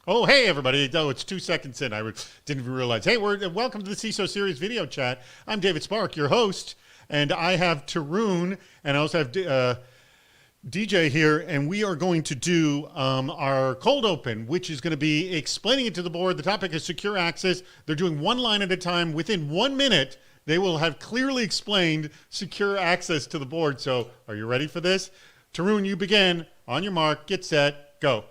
Oh, hey, everybody. Oh, it's 2 seconds in. Didn't even realize. Hey, welcome to the CISO Series video chat. I'm David Spark, your host, and I have Tarun, and I also have DJ here, and we are going to do our cold open, which is going to be explaining it to the board. The topic is secure access. They're doing one line at a time. Within 1 minute, they will have clearly explained secure access to the board. So are you ready for this? Tarun, you begin. On your mark, get set, go.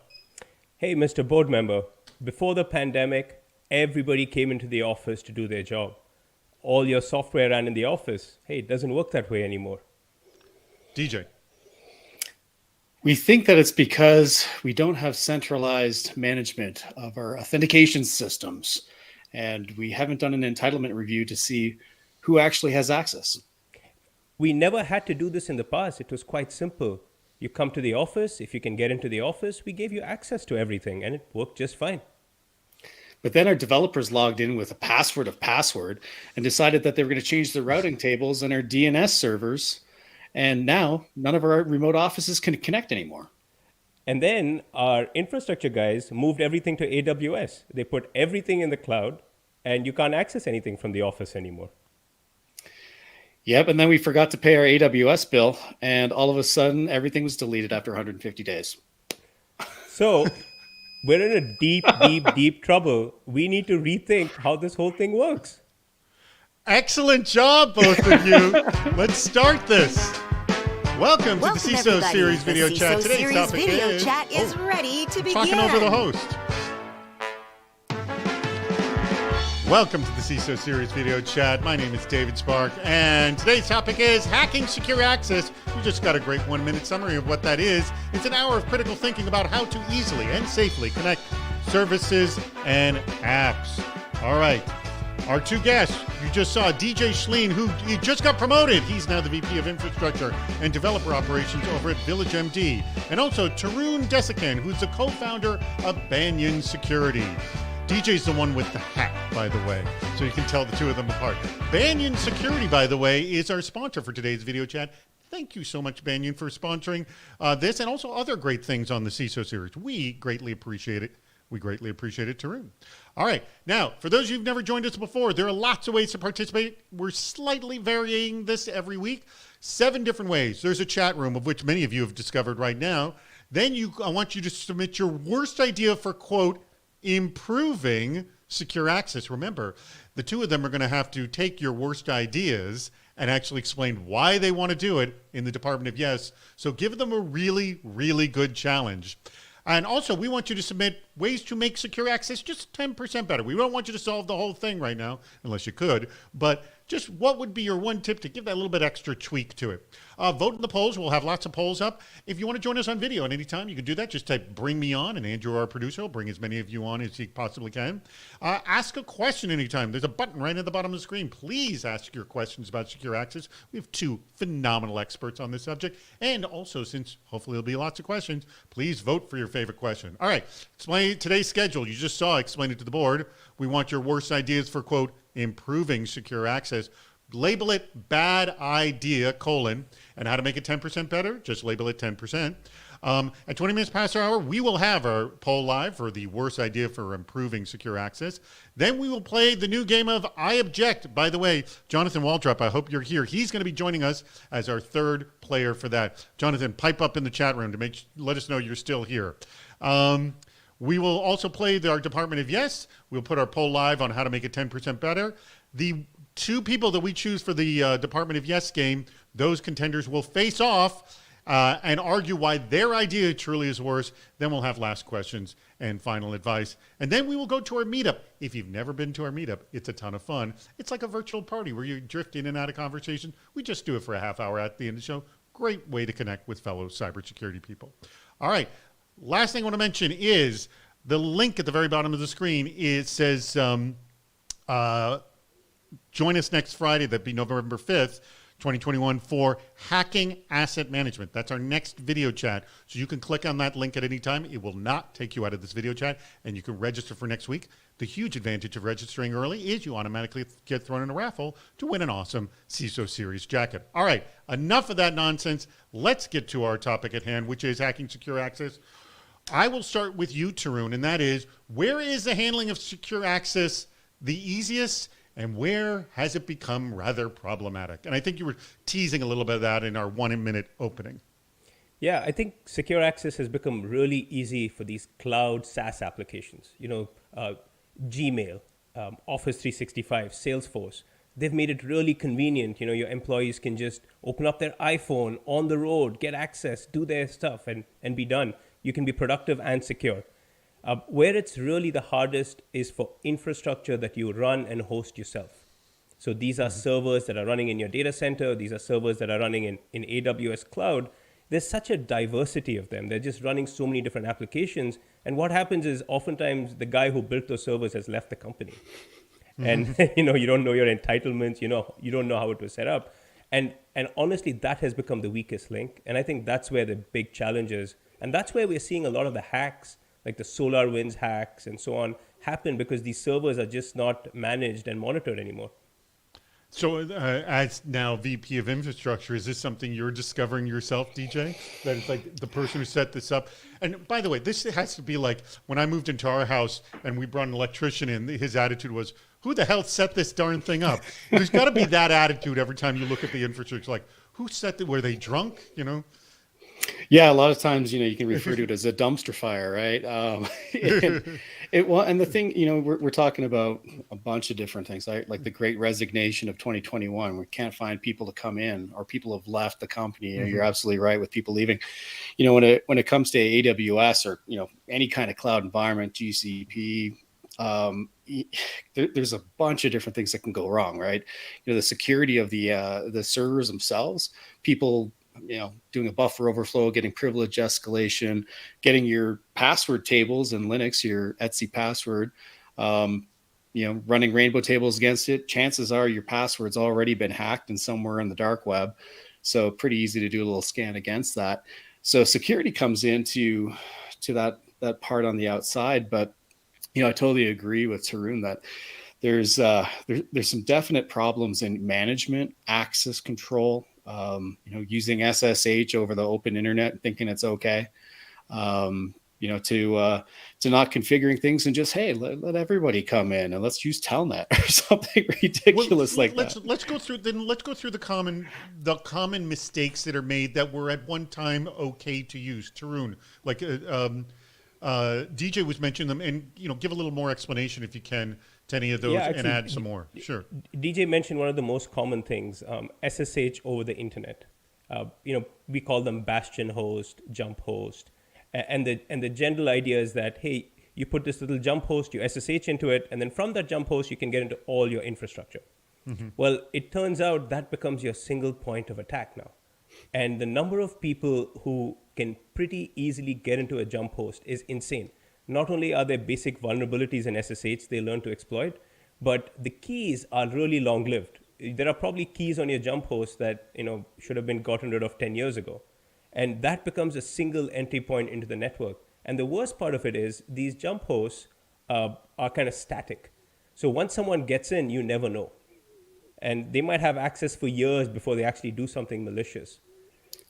Hey, Mr. Board Member, before the pandemic, everybody came into the office to do their job. All your software ran in the office. Hey, it doesn't work that way anymore. DJ. We think that it's because we don't have centralized management of our authentication systems, and we haven't done an entitlement review to see who actually has access. We never had to do this in the past. It was quite simple. You come to the office. If you can get into the office, we gave you access to everything, and it worked just fine. But then our developers logged in with a password of password and decided that they were going to change the routing tables and our DNS servers. And now none of our remote offices can connect anymore. And then our infrastructure guys moved everything to AWS. They put everything in the cloud, and you can't access anything from the office anymore. Yep, and then we forgot to pay our AWS bill, and all of a sudden, everything was deleted after 150 days. So we're in a deep trouble. We need to rethink how this whole thing works. Excellent job, both of you. Let's start this. Welcome to the CISO everybody. Series video the chat. CISO Today's Series topic video chat is ready to begin. Talking over the host. Welcome to the CISO Series video chat. My name is David Spark, and today's topic is hacking secure access. We just got a great 1 minute summary of what that is. It's an hour of critical thinking about how to easily and safely connect services and apps. All right. Our two guests, you just saw DJ Schleen, who he just got promoted. He's now the VP of Infrastructure and Developer Operations over at VillageMD. And also Tarun Desikan, who's the co-founder of Banyan Security. DJ's the one with the hat, by the way, so you can tell the two of them apart. Banyan Security, by the way, is our sponsor for today's video chat. Thank you so much, Banyan, for sponsoring this and also other great things on the CISO series. We greatly appreciate it. We greatly appreciate it, Tarun. All right. Now, for those of you who've never joined us before, there are lots of ways to participate. We're slightly varying this every week. 7 different ways. There's a chat room, of which many of you have discovered right now. Then I want you to submit your worst idea for, quote, improving secure access. Remember, the two of them are going to have to take your worst ideas and actually explain why they want to do it in the Department of Yes. So give them a really, really good challenge. And also, we want you to submit ways to make secure access just 10% better. We don't want you to solve the whole thing right now, unless you could, but just what would be your one tip to give that little bit extra tweak to it? Vote in the polls. We'll have lots of polls up. If you want to join us on video at any time, you can do that. Just type "bring me on," and Andrew, our producer, will bring as many of you on as he possibly can. Ask a question anytime. There's a button right at the bottom of the screen. Please ask your questions about secure access. We have 2 phenomenal experts on this subject. And also, since hopefully there'll be lots of questions, please vote for your favorite question. All right, explain today's schedule. You just saw Explain It to the Board. We want your worst ideas for, quote, improving secure access. Label it bad idea, and how to make it 10% better, just label it 10%. At 20 minutes past our hour, we will have our poll live for the worst idea for improving secure access. Then we will play the new game of I Object. By the way, Jonathan Waldrop, I hope you're here. He's going to be joining us as our third player for that. Jonathan, pipe up in the chat room to let us know you're still here. We will also play our Department of Yes. We'll put our poll live on how to make it 10% better. The 2 people that we choose for the Department of Yes game, those contenders will face off and argue why their idea truly is worse. Then we'll have last questions and final advice. And then we will go to our meetup. If you've never been to our meetup, it's a ton of fun. It's like a virtual party where you drift in and out of conversation. We just do it for a half hour at the end of the show. Great way to connect with fellow cybersecurity people. All right. Last thing I want to mention is the link at the very bottom of the screen. It says, join us next Friday. That'd be November 5th, 2021 for Hacking Asset Management. That's our next video chat. So you can click on that link at any time. It will not take you out of this video chat, and you can register for next week. The huge advantage of registering early is you automatically get thrown in a raffle to win an awesome CISO Series jacket. All right, enough of that nonsense. Let's get to our topic at hand, which is hacking secure access. I will start with you, Tarun, and that is, where is the handling of secure access the easiest, and where has it become rather problematic? And I think you were teasing a little bit of that in our 1 minute opening. Yeah, I think secure access has become really easy for these cloud SaaS applications. Gmail, Office 365, Salesforce. They've made it really convenient. Your employees can just open up their iPhone on the road, get access, do their stuff, and be done. You can be productive and secure. Where it's really the hardest is for infrastructure that you run and host yourself. So these are servers that are running in your data center. These are servers that are running in AWS cloud. There's such a diversity of them. They're just running so many different applications. And what happens is oftentimes the guy who built those servers has left the company. And you don't know your entitlements, you don't know how it was set up. And honestly, that has become the weakest link. And I think that's where the big challenge is. And that's where we're seeing a lot of the hacks, like the SolarWinds hacks and so on, happen because these servers are just not managed and monitored anymore. So as now VP of Infrastructure, is this something you're discovering yourself, DJ? That it's like the person who set this up? And by the way, this has to be like when I moved into our house and we brought an electrician in, his attitude was, who the hell set this darn thing up? There's got to be that attitude every time you look at the infrastructure. Like, who set it? Were they drunk? Yeah, a lot of times, you can refer to it as a dumpster fire, right? And the thing, we're talking about a bunch of different things, right? Like the Great Resignation of 2021. We can't find people to come in, or people have left the company. You're absolutely right with people leaving. When it comes to AWS or any kind of cloud environment, GCP. There's a bunch of different things that can go wrong, right? The security of the servers themselves, people doing a buffer overflow, getting privilege escalation, getting your password tables in Linux, your etc password, running rainbow tables against it. Chances are your password's already been hacked and somewhere on the dark web. So pretty easy to do a little scan against that. So security comes into that part on the outside. But, I totally agree with Tarun that there's some definite problems in management, access control, using SSH over the open internet and thinking it's okay, to not configuring things and just, hey, let everybody come in and let's use Telnet or something ridiculous like that. Let's go through the common mistakes that are made that were at one time okay to use. Tarun, like DJ was mentioning them, and give a little more explanation if you can to any of those, and add some more. Sure. DJ mentioned one of the most common things, SSH over the internet. We call them bastion host, jump host, and the general idea is that, hey, you put this little jump host, you SSH into it, and then from that jump host you can get into all your infrastructure. Well, it turns out that becomes your single point of attack now. And the number of people who can pretty easily get into a jump host is insane. Not only are there basic vulnerabilities in SSH they learn to exploit, but the keys are really long-lived. There are probably keys on your jump host that should have been gotten rid of 10 years ago. And that becomes a single entry point into the network. And the worst part of it is these jump hosts are kind of static. So once someone gets in, you never know. And they might have access for years before they actually do something malicious.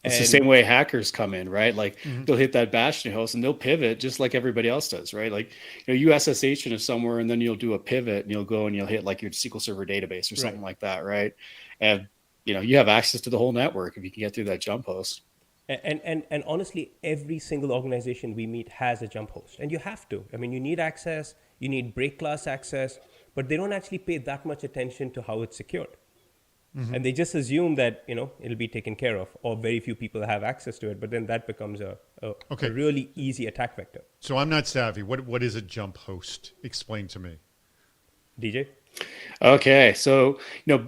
It's the same way hackers come in, right? Like they'll hit that bastion host and they'll pivot just like everybody else does, right? Like you SSH into somewhere and then you'll do a pivot and you'll go and you'll hit like your SQL Server database or something like that, right? And you have access to the whole network if you can get through that jump host. And honestly, every single organization we meet has a jump host, and you have to. I mean, you need access, you need break glass access, but they don't actually pay that much attention to how it's secured. And they just assume that, it'll be taken care of, or very few people have access to it. But then that becomes a really easy attack vector. So I'm not savvy. What is a jump host? Explain to me. DJ? Okay. So,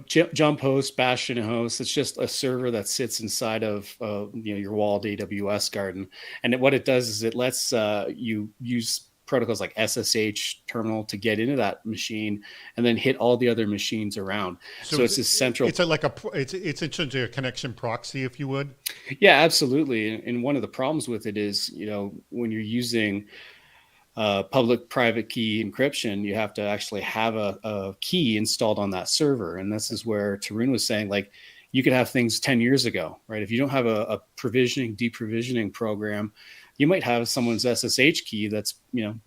jump host, bastion host, it's just a server that sits inside of, your walled AWS garden. And what it does is it lets you use protocols like SSH terminal to get into that machine and then hit all the other machines around. So it's this central. It's essentially a connection proxy, if you would. Yeah, absolutely. And one of the problems with it is, when you're using public-private key encryption, you have to actually have a key installed on that server. And this is where Tarun was saying, like, you could have things 10 years ago, right? If you don't have a provisioning, deprovisioning program you might have someone's SSH key that's,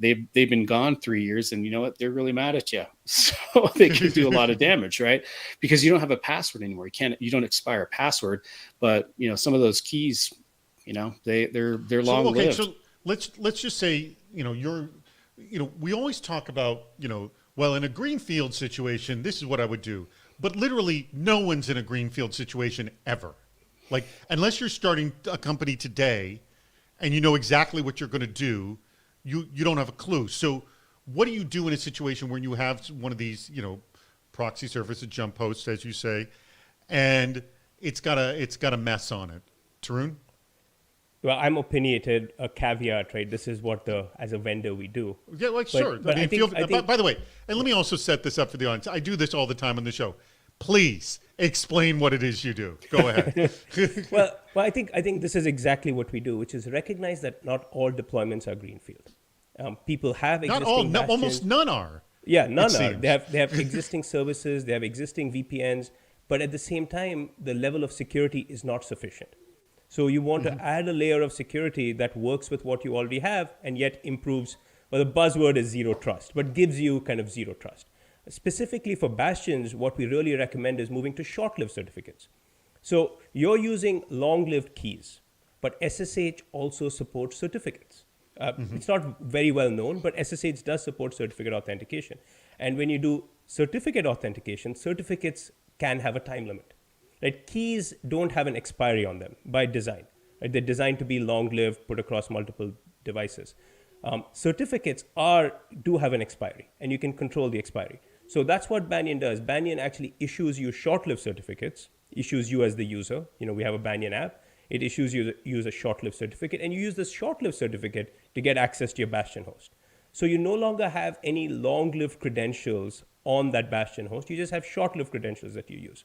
they've been gone 3 years, and you know what? They're really mad at you. So they can do a lot of damage, right? Because you don't have a password anymore. You don't expire a password, but some of those keys, they're long lived. So let's just say, we always talk about, well, in a greenfield situation, this is what I would do. But literally no one's in a greenfield situation ever. Like, unless you're starting a company today and you know exactly what you're going to do, you don't have a clue. So what do you do in a situation where you have one of these, proxy services, jump hosts, as you say, and it's got a mess on it? Tarun? Well, I'm opinionated, a caveat, right? This is what as a vendor we do. Yeah, sure. But I think, by the way, and let me also set this up for the audience. I do this all the time on the show. Please explain what it is you do. Go ahead. well, I think this is exactly what we do, which is recognize that not all deployments are greenfield. People have existing almost none are. Yeah, none are. They have existing services, they have existing VPNs, but at the same time, the level of security is not sufficient. So you want to add a layer of security that works with what you already have and yet improves. Well, the buzzword is zero trust, but gives you kind of zero trust. Specifically for bastions, what we really recommend is moving to short-lived certificates. So you're using long-lived keys, but SSH also supports certificates. It's not very well known, but SSH does support certificate authentication. And when you do certificate authentication, certificates can have a time limit. Right? Keys don't have an expiry on them by design. Right? They're designed to be long-lived, put across multiple devices. Certificates do have an expiry, and you can control the expiry. So that's what Banyan does. Banyan actually issues you short-lived certificates, issues you as the user. We have a Banyan app. It issues you a short-lived certificate, and you use this short-lived certificate to get access to your Bastion host. So you no longer have any long-lived credentials on that Bastion host. You just have short-lived credentials that you use.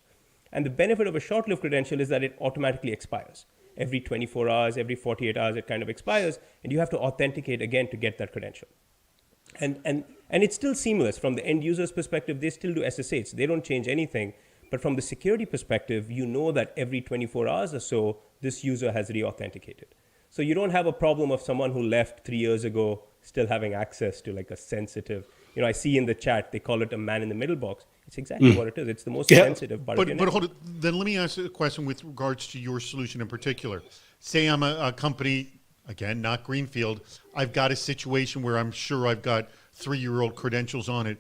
And the benefit of a short-lived credential is that it automatically expires. Every 24 hours, every 48 hours, it kind of expires, and you have to authenticate again to get that credential. And it's still seamless. From the end user's perspective, they still do SSH. They don't change anything. But from the security perspective, you know that every 24 hours or so, this user has re-authenticated. So you don't have a problem of someone who left 3 years ago still having access to like a sensitive, I see in the chat, they call it a man-in-the-middle box. It's exactly what it is. It's the most sensitive part of your network. But hold it. Then let me ask a question with regards to your solution in particular. Say I'm a company, again, not greenfield. I've got a situation where I'm sure I've got 3-year-old credentials on it.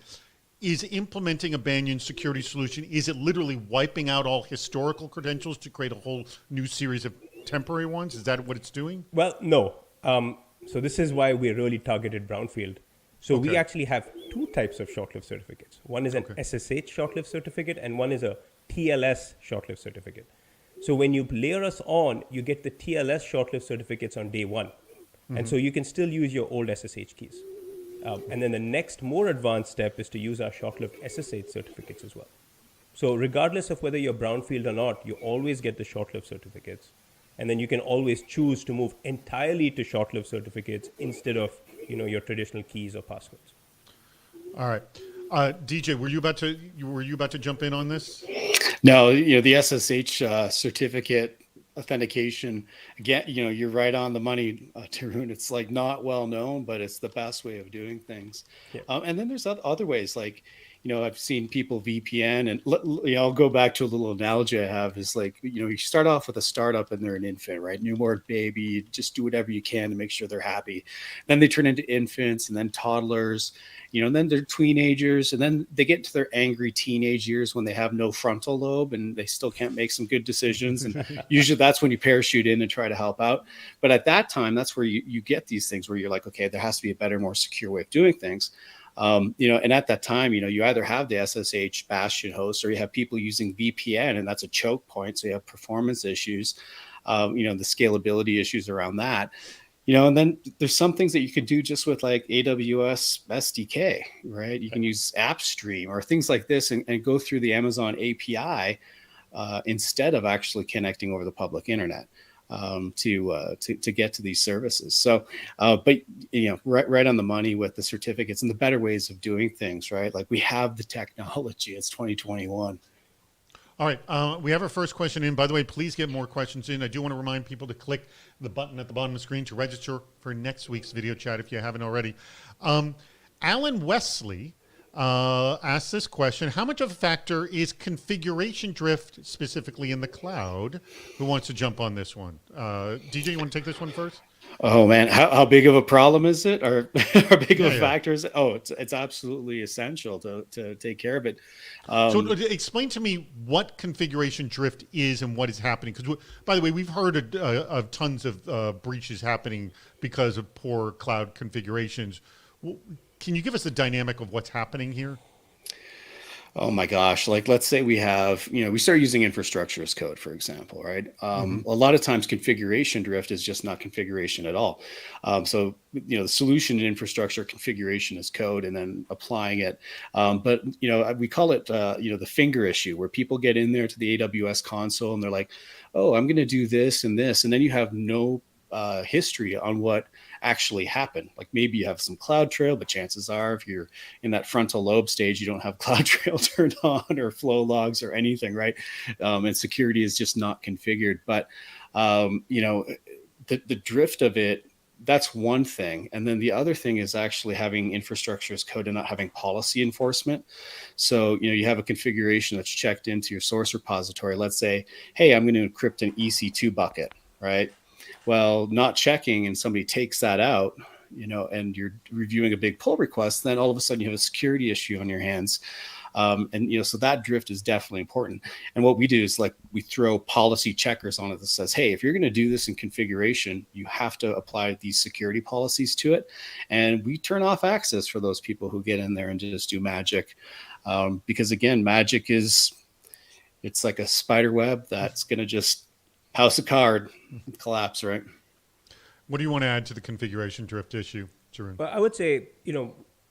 Is implementing a Banyan security solution, is it literally wiping out all historical credentials to create a whole new series of temporary ones? Is that what it's doing? Well, no. So this is why we really targeted brownfield. So we actually have 2 types of short-lived certificates. One is an SSH short-lived certificate, and one is a TLS short-lived certificate. So when you layer us on, you get the TLS short-lived certificates on day 1. And so you can still use your old SSH keys. And then the next more advanced step is to use our short-lived SSH certificates as well. So regardless of whether you're brownfield or not, you always get the short-lived certificates. And then you can always choose to move entirely to short-lived certificates instead of your traditional keys or passwords. All right. DJ, were you about to jump in on this? No, the SSH certificate authentication, again, you're right on the money, Tarun. It's like not well known, but it's the best way of doing things. Yeah. And then there's other ways, like, I've seen people VPN, and I'll go back to a little analogy I have is like, you start off with a startup and they're an infant, right? Newborn baby, just do whatever you can to make sure they're happy. Then they turn into infants and then toddlers, and then they're teenagers, and then they get into their angry teenage years when they have no frontal lobe and they still can't make some good decisions. And usually that's when you parachute in and try to help out. But at that time, that's where you get these things where you're like, okay, there has to be a better, more secure way of doing things. And at that time, you either have the SSH Bastion host or you have people using VPN, and that's a choke point. So you have performance issues, the scalability issues around that, and then there's some things that you could do just with like AWS SDK, right? You can use AppStream or things like this and go through the Amazon API instead of actually connecting over the public internet. To get to these services. So, but right on the money with the certificates and the better ways of doing things, right? Like we have the technology. It's 2021. All right, we have our first question in. By the way, please get more questions in. I do want to remind people to click the button at the bottom of the screen to register for next week's video chat if you haven't already. Alan Wesley asked this question: how much of a factor is configuration drift specifically in the cloud? Who wants to jump on this one? DJ, you want to take this one first? Oh man, how big of a problem is it, or how big of a factor is it? Oh, it's absolutely essential to take care of it. So explain to me what configuration drift is and what is happening. Because, by the way, we've heard of tons of breaches happening because of poor cloud configurations. Can you give us the dynamic of what's happening here? Oh my gosh, like let's say we have, we start using infrastructure as code, for example, right? A lot of times configuration drift is just not configuration at all. So, the solution in infrastructure configuration is code and then applying it. But, we call it, the finger issue, where people get in there to the AWS console and they're like, oh, I'm going to do this and this. And then you have no history on what actually happened. Like maybe you have some CloudTrail, but chances are if you're in that frontal lobe stage, you don't have CloudTrail turned on or flow logs or anything, right? And security is just not configured. But, the drift of it, that's one thing. And then the other thing is actually having infrastructure as code and not having policy enforcement. So, you have a configuration that's checked into your source repository. Let's say, hey, I'm going to encrypt an EC2 bucket, right? Well, not checking and somebody takes that out, and you're reviewing a big pull request, then all of a sudden you have a security issue on your hands. So that drift is definitely important. And what we do is we throw policy checkers on it that says, hey, if you're going to do this in configuration, you have to apply these security policies to it. And we turn off access for those people who get in there and just do magic. Because again, magic it's like a spider web that's going to just house a card, collapse, right? What do you want to add to the configuration drift issue, Tarun? Well, I would say,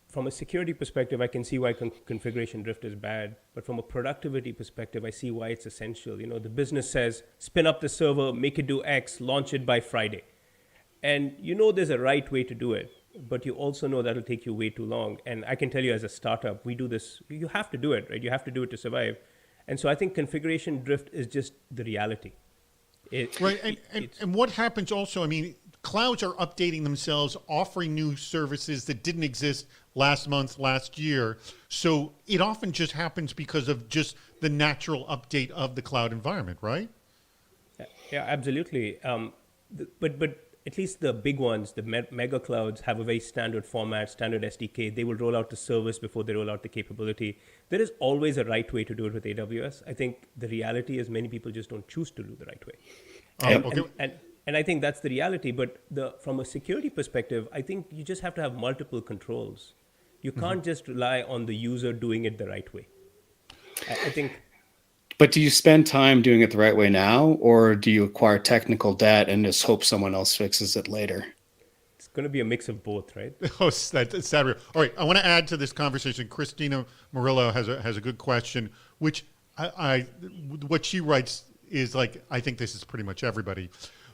from a security perspective, I can see why configuration drift is bad. But from a productivity perspective, I see why it's essential. The business says, spin up the server, make it do X, launch it by Friday. And there's a right way to do it, but you also know that'll take you way too long. And I can tell you as a startup, we do this, you have to do it, right? You have to do it to survive. And so I think configuration drift is just the reality. Right, and what happens also, clouds are updating themselves, offering new services that didn't exist last month, last year. So it often just happens because of just the natural update of the cloud environment, right? Yeah, absolutely. But at least the big ones, the mega clouds, have a very standard format, standard SDK. They will roll out the service before they roll out the capability. There is always a right way to do it with AWS. I think the reality is many people just don't choose to do the right way. And I think that's the reality. But from a security perspective, I think you just have to have multiple controls. You can't just rely on the user doing it the right way. I think. But do you spend time doing it the right way now, or do you acquire technical debt and just hope someone else fixes it later? It's going to be a mix of both, right? Oh, that's sad. All right, I want to add to this conversation. Christina Murillo has a good question, which what she writes is I think this is pretty much everybody.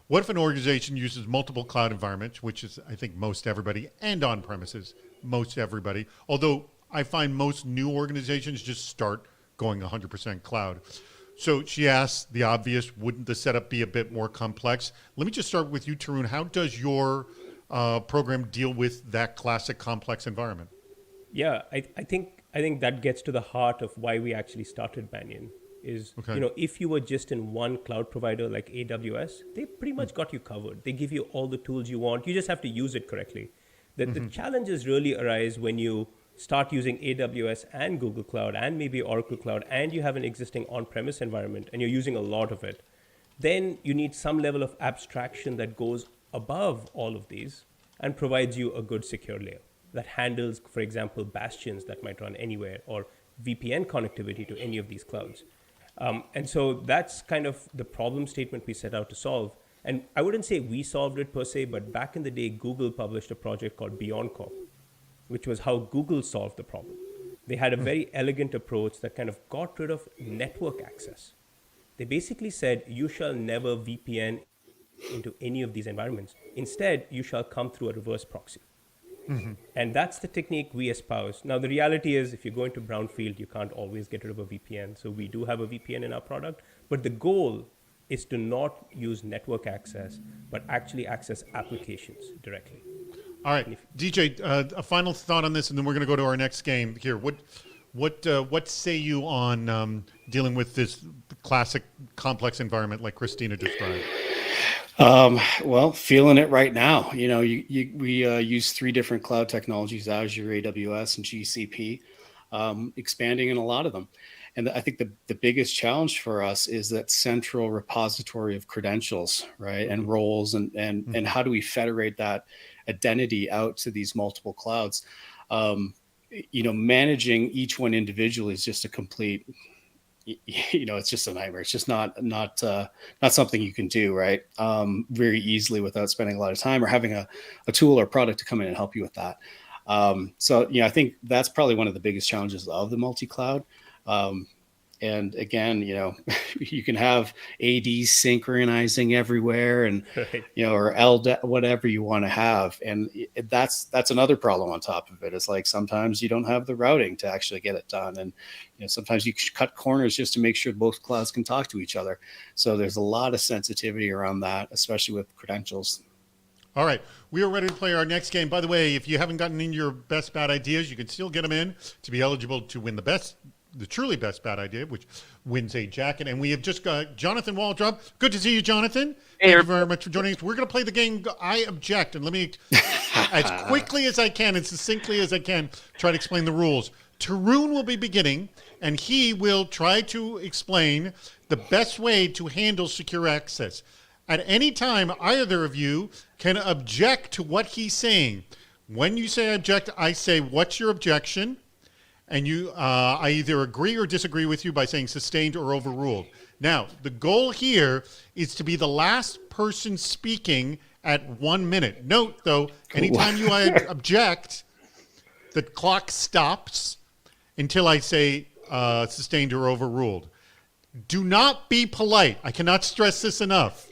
What if an organization uses multiple cloud environments, which is, I think, most everybody, and on-premises, most everybody, although I find most new organizations just start going 100% cloud. So she asks the obvious, wouldn't the setup be a bit more complex? Let me just start with you, Tarun. How does your program deal with that classic complex environment? Yeah, I think that gets to the heart of why we actually started Banyan. If you were just in one cloud provider like AWS, they pretty much got you covered. They give you all the tools you want. You just have to use it correctly. The challenges really arise when you start using AWS and Google Cloud and maybe Oracle Cloud, and you have an existing on-premise environment and you're using a lot of it. Then you need some level of abstraction that goes above all of these and provides you a good secure layer that handles, for example, bastions that might run anywhere, or VPN connectivity to any of these clouds. And so that's kind of the problem statement we set out to solve. And I wouldn't say we solved it per se, but back in the day, Google published a project called BeyondCorp, which was how Google solved the problem. They had a very elegant approach that kind of got rid of network access. They basically said, you shall never VPN into any of these environments. Instead, you shall come through a reverse proxy. And that's the technique we espouse. Now, the reality is if you're going to brownfield, you can't always get rid of a VPN. So we do have a VPN in our product. But the goal is to not use network access, but actually access applications directly. All right, DJ, a final thought on this, and then we're going to go to our next game here. What say you on dealing with this classic complex environment like Christina described? Well, feeling it right now. We use 3 different cloud technologies: Azure, AWS, and GCP, expanding in a lot of them. And I think the biggest challenge for us is that central repository of credentials, right, and roles, and how do we federate that identity out to these multiple clouds? Managing each one individually is just a complete, it's just a nightmare. It's just not something you can do, right, very easily without spending a lot of time or having a tool or product to come in and help you with that. I think that's probably one of the biggest challenges of the multi-cloud. And again, you can have ADs synchronizing everywhere and, or LDAP, whatever you want to have. And that's another problem on top of it. It's like sometimes you don't have the routing to actually get it done. And, sometimes you cut corners just to make sure both clouds can talk to each other. So there's a lot of sensitivity around that, especially with credentials. All right, we are ready to play our next game. By the way, if you haven't gotten in your best bad ideas, you can still get them in to be eligible to win the truly best bad idea, which wins a jacket. And we have just got Jonathan Waldrop. Good to see you, Jonathan. Thank you very much for joining us. We're going to play the game I Object. And let me, as quickly as I can and succinctly as I can, try to explain the rules. Tarun will be beginning, and he will try to explain the best way to handle secure access. At any time, either of you can object to what he's saying. When you say object, I say, what's your objection? And I either agree or disagree with you by saying sustained or overruled. Now, the goal here is to be the last person speaking at 1 minute. Note, though, anytime you object, the clock stops until I say sustained or overruled. Do not be polite. I cannot stress this enough.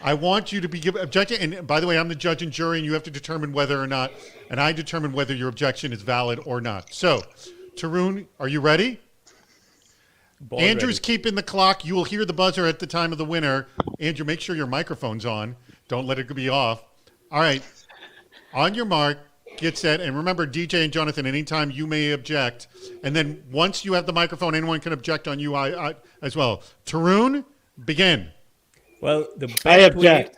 I want you to be objecting. And by the way, I'm the judge and jury, and you have to determine whether or not, and I determine whether your objection is valid or not. So, Tarun, are you ready? Andrew's ready. Keeping the clock. You will hear the buzzer at the time of the winner. Andrew, make sure your microphone's on. Don't let it be off. All right. On your mark, get set. And remember, DJ and Jonathan, anytime you may object. And then once you have the microphone, anyone can object on you as well. Tarun, begin. Well, the best I object.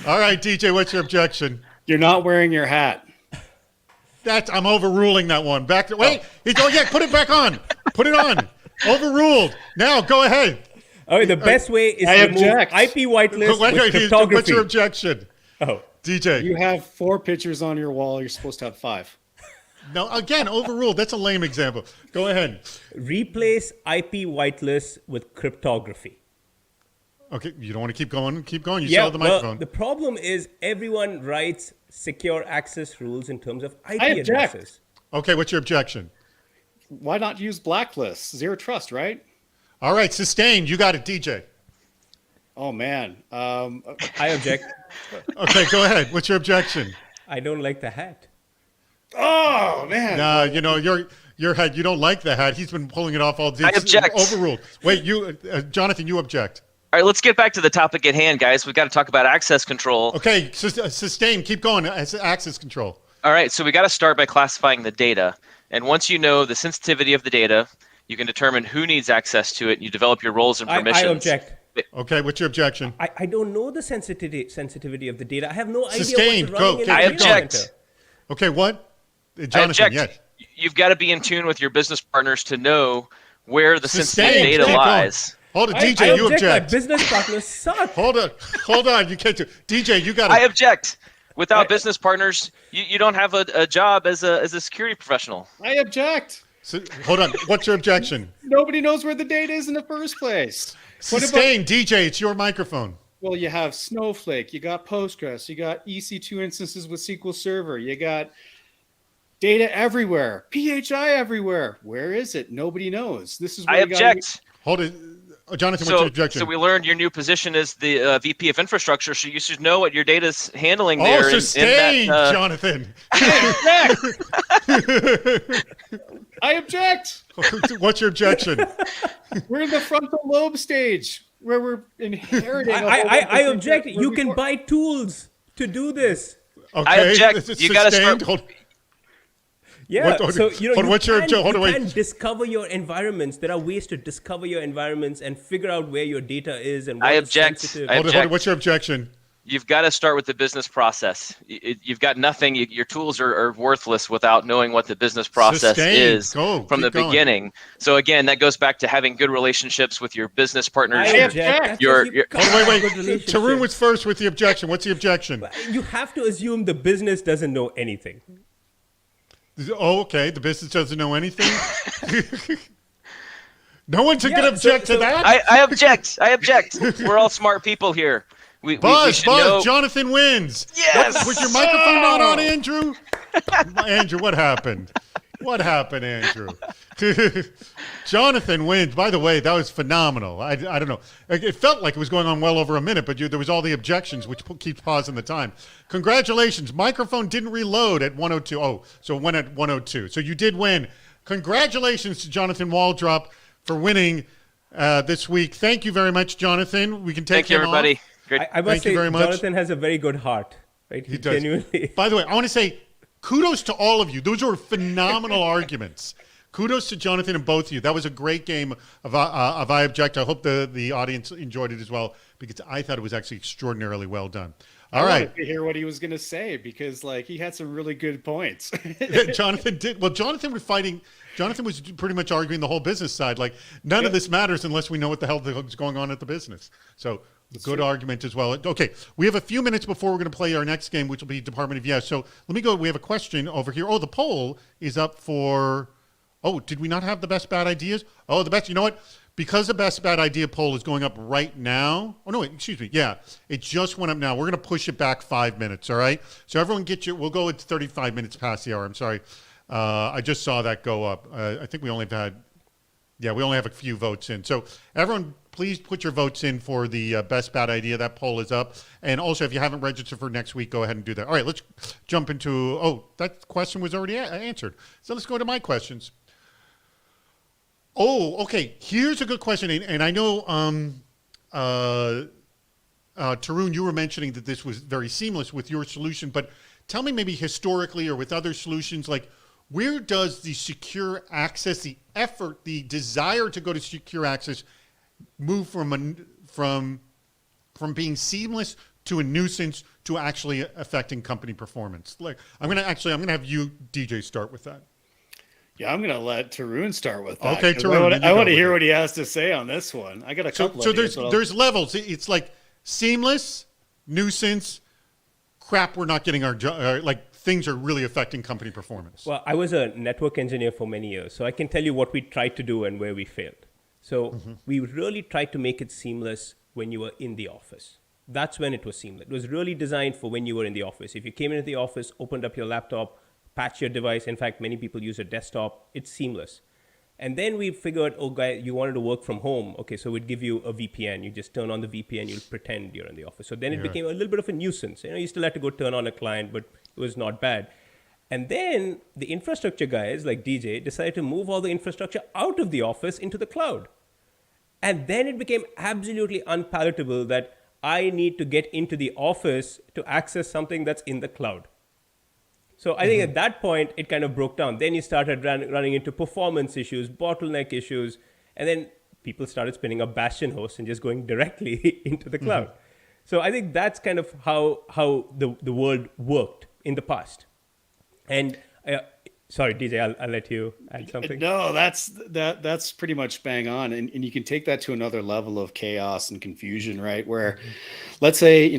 All right, DJ, what's your objection? You're not wearing your hat. I'm overruling that one. Wait. Put it back on. Put it on. Overruled. Now, go ahead. Oh, the best way is to remove IP whitelist with cryptography. What's your objection? Oh, DJ. You have 4 pictures on your wall. You're supposed to have 5. No, again, overruled. That's a lame example. Go ahead. Replace IP whitelist with cryptography. Okay, you don't want to keep going. Keep going. You still have the microphone. The problem is everyone writes secure access rules in terms of IP object. addresses. Okay, what's your objection? Why not use blacklists? Zero trust, right? All right, sustained. You got it, DJ. Oh, man. I object. Okay, go ahead. What's your objection? I don't like the hat. Oh, man. Your hat, you don't like the hat. He's been pulling it off all day. I object. Overruled. Wait, Jonathan, you object. All right, let's get back to the topic at hand, guys. We've got to talk about access control. Okay, sustain. Keep going. Access control. All right, so we got to start by classifying the data. And once you know the sensitivity of the data, you can determine who needs access to it, and you develop your roles and permissions. I object. Okay, what's your objection? I don't know the sensitivity of the data. I have no Sustained. idea what's running in the I data object. center. Okay, what? Jonathan, I object. Yes. You've got to be in tune with your business partners to know where the sensitive Sustained. data lies. Hold on, DJ, you object. My business partners suck. Hold on. You can't do. DJ, you got to. I object. Without business partners, you don't have a job as a security professional. I object. Hold on. What's your objection? Nobody knows where the data is in the first place. Sustained, DJ. It's your microphone. Well, you have Snowflake, you got Postgres, you got EC2 instances with SQL Server, you got data everywhere, PHI everywhere. Where is it? Nobody knows. This is where I object. Hold it. Jonathan, what's your objection? So we learned your new position is the VP of infrastructure, so you should know what your data's handling Oh, there. so stay, Jonathan. I object. What's your objection? We're in the frontal lobe stage where we're inheriting. I object. You can buy tools to do this. Okay. I object. You got to start. Yeah, so what's your objection? You can discover your environments. There are ways to discover your environments and figure out where your data is and what is sensitive. I object. What's your objection? You've got to start with the business process. You've got nothing. Your tools are worthless without knowing what the business process is from the beginning. So again, that goes back to having good relationships with your business partners. I object. Wait. Tarun was first with the objection. What's the objection? You have to assume the business doesn't know anything. Oh, okay. The business doesn't know anything. No one's going to object to that. I object. We're all smart people here. Buzz, Jonathan wins. Yes. Was your microphone not on, Andrew? Andrew, what happened? What happened, Andrew? Jonathan wins. By the way, that was phenomenal. I don't know. It felt like it was going on well over a minute, but there was all the objections, which keeps pausing the time. Congratulations. Microphone didn't reload at 102. Oh, so it went at 102. So you did win. Congratulations to Jonathan Waldrop for winning this week. Thank you very much, Jonathan. We can take Thank you, everybody. Off. Great. I must say, Jonathan has a very good heart. Right? He does. Genuinely. By the way, I want to say kudos to all of you. Those were phenomenal arguments. Kudos to Jonathan and both of you. That was a great game of I Object. I hope the audience enjoyed it as well, because I thought it was actually extraordinarily well done. All right. I wanted to hear what he was going to say, because he had some really good points. Jonathan did. Well, Jonathan was pretty much arguing the whole business side. None of this matters unless we know what the hell is going on at the business. So good argument as well. Okay, we have a few minutes before we're going to play our next game, which will be Department of Yes. So let me go. We have a question over here. Oh, the poll is up for... Oh, did we not have the best bad ideas? Oh, the best. You know what? Because the best bad idea poll is going up right now. Oh, no, excuse me. Yeah, it just went up now. We're going to push it back 5 minutes, all right? So everyone get we'll go at 35 minutes past the hour. I'm sorry. I just saw that go up. I think we only have a few votes in. So everyone, please put your votes in for the best bad idea. That poll is up. And also, if you haven't registered for next week, go ahead and do that. All right, let's jump into... Oh, that question was already answered. So let's go to my questions. Oh, okay. Here's a good question. And I know, Tarun, you were mentioning that this was very seamless with your solution. But tell me, maybe historically or with other solutions, where does the secure access, the effort, the desire to go to secure access move from being seamless to a nuisance to actually affecting company performance? I'm going to have you, DJ, start with that. Yeah, I'm going to let Tarun start with that. Okay, Tarun. I want to hear what he has to say on this one. I got a couple. So there's levels. It's seamless, nuisance, crap. We're not getting our things are really affecting company performance. Well, I was a network engineer for many years, so I can tell you what we tried to do and where we failed. So we really tried to make it seamless when you were in the office. That's when it was seamless. It was really designed for when you were in the office. If you came into the office, opened up your laptop, patch your device. In fact, many people use a desktop. It's seamless. And then we figured, you wanted to work from home. Okay, so we'd give you a VPN. You just turn on the VPN, you'll pretend you're in the office. So then it became a little bit of a nuisance. You still had to go turn on a client, but it was not bad. And then the infrastructure guys like DJ decided to move all the infrastructure out of the office into the cloud. And then it became absolutely unpalatable that I need to get into the office to access something that's in the cloud. So I think at that point, it kind of broke down. Then you started running into performance issues, bottleneck issues, and then people started spinning up Bastion hosts and just going directly into the cloud. So I think that's kind of how the world worked in the past. And sorry, DJ, I'll let you add something. No, that's pretty much bang on. And you can take that to another level of chaos and confusion, right? Where let's say,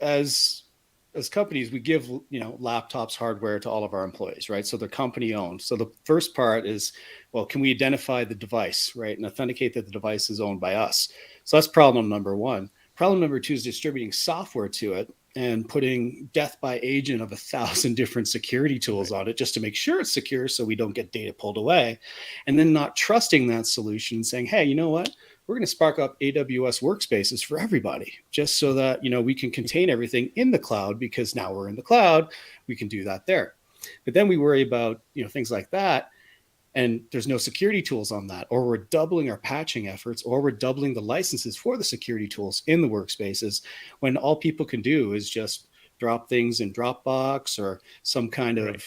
as companies, we give, laptops, hardware to all of our employees, right? So they're company owned. So the first part is, well, can we identify the device, right? And authenticate that the device is owned by us. So that's problem number one. Problem number two is distributing software to it and putting death by agent of 1,000 different security tools on it just to make sure it's secure so we don't get data pulled away. And then not trusting that solution, saying, hey, you know what? we're going to spark up AWS workspaces for everybody, just so that, we can contain everything in the cloud, because now we're in the cloud, we can do that there. But then we worry about, things like that, and there's no security tools on that, or we're doubling our patching efforts, or we're doubling the licenses for the security tools in the workspaces, when all people can do is just drop things in Dropbox or some kind of,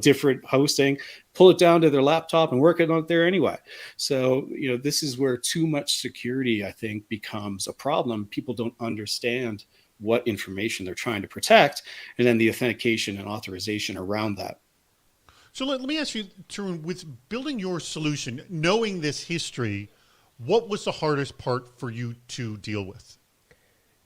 different hosting, pull it down to their laptop and work it on there anyway. So, this is where too much security, I think, becomes a problem. People don't understand what information they're trying to protect, and then the authentication and authorization around that. So let me ask you, Tarun, with building your solution, knowing this history, what was the hardest part for you to deal with?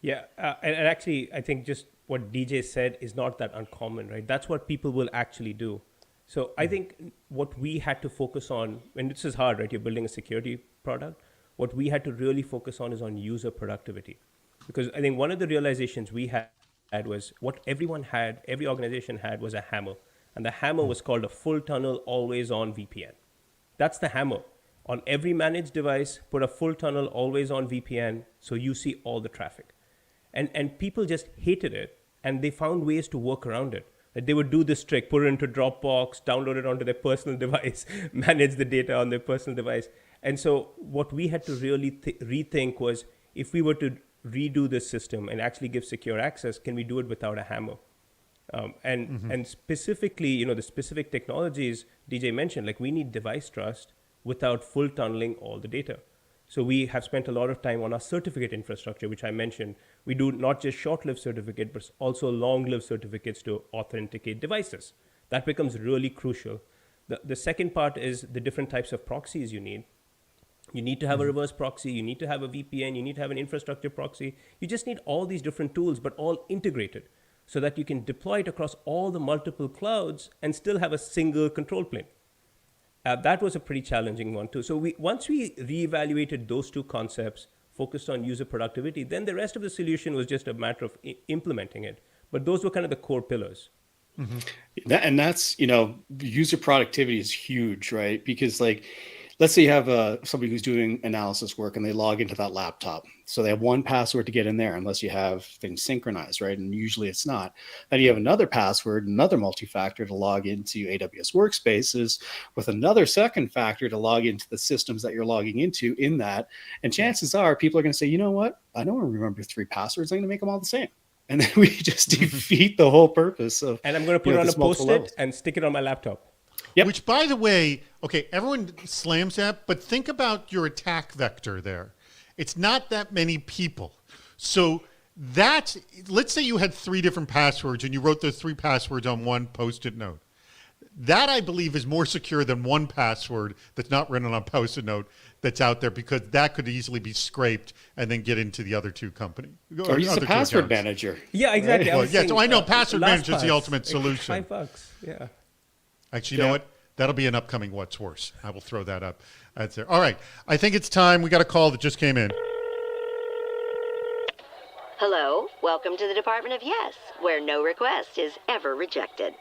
Yeah, and actually, I think just what DJ said is not that uncommon, right? That's what people will actually do. So I think what we had to focus on, and this is hard, right? You're building a security product. What we had to really focus on is on user productivity. Because I think one of the realizations we had was what every organization had was a hammer. And the hammer was called a full tunnel, always on VPN. That's the hammer. On every managed device, put a full tunnel, always on VPN, so you see all the traffic. And people just hated it, and they found ways to work around it. Like they would do this trick, put it into Dropbox, download it onto their personal device, manage the data on their personal device. And so what we had to really rethink was, if we were to redo this system and actually give secure access, can we do it without a hammer? And specifically, the specific technologies DJ mentioned, like we need device trust without full tunneling all the data. So we have spent a lot of time on our certificate infrastructure, which I mentioned. We do not just short-lived certificate, but also long-lived certificates to authenticate devices. That becomes really crucial. The second part is the different types of proxies you need. You need to have a reverse proxy. You need to have a VPN. You need to have an infrastructure proxy. You just need all these different tools, but all integrated, so that you can deploy it across all the multiple clouds and still have a single control plane. That was a pretty challenging one too. So once we reevaluated those two concepts, focused on user productivity, then the rest of the solution was just a matter of implementing it. But those were kind of the core pillars. And that's, user productivity is huge, right? Because let's say you have somebody who's doing analysis work and they log into that laptop. So they have one password to get in there, unless you have things synchronized, right? And usually it's not. Then you have another password, another multi-factor to log into AWS workspaces, with another second factor to log into the systems that you're logging into in that. And chances are people are going to say, you know what? I don't remember 3 passwords. I'm going to make them all the same. And then we just defeat the whole purpose of. And I'm going to put it on a Post-it and stick it on my laptop. Yep. Which, by the way, okay, everyone slams that, but think about your attack vector there. It's not that many people. So let's say you had 3 different passwords and you wrote those 3 passwords on one Post-it note. That, I believe, is more secure than one password that's not written on a Post-it note that's out there, because that could easily be scraped and then get into the other 2 companies. Or use a password manager. Yeah, exactly. Right? So I know password manager is the ultimate solution. $5, yeah. Actually, you know what? That'll be an upcoming What's Worse. I will throw that up. That's there. All right. I think it's time. We got a call that just came in. Hello. Welcome to the Department of Yes, where no request is ever rejected.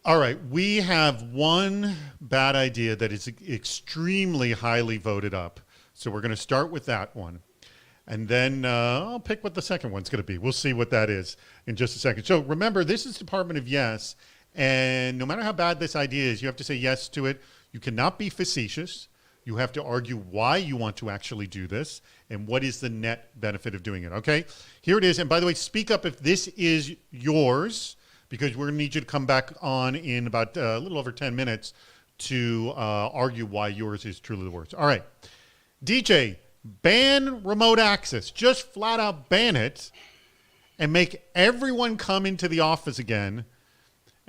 All right. We have one bad idea that is extremely highly voted up. So we're going to start with that one. And then I'll pick what the second one's going to be. We'll see what that is in just a second. So remember, this is Department of Yes. And no matter how bad this idea is, you have to say yes to it. You cannot be facetious. You have to argue why you want to actually do this and what is the net benefit of doing it. Okay, here it is. And by the way, speak up if this is yours, because we're going to need you to come back on in about a little over 10 minutes to argue why yours is truly the worst. All right, DJ, ban remote access. Just flat out ban it and make everyone come into the office again.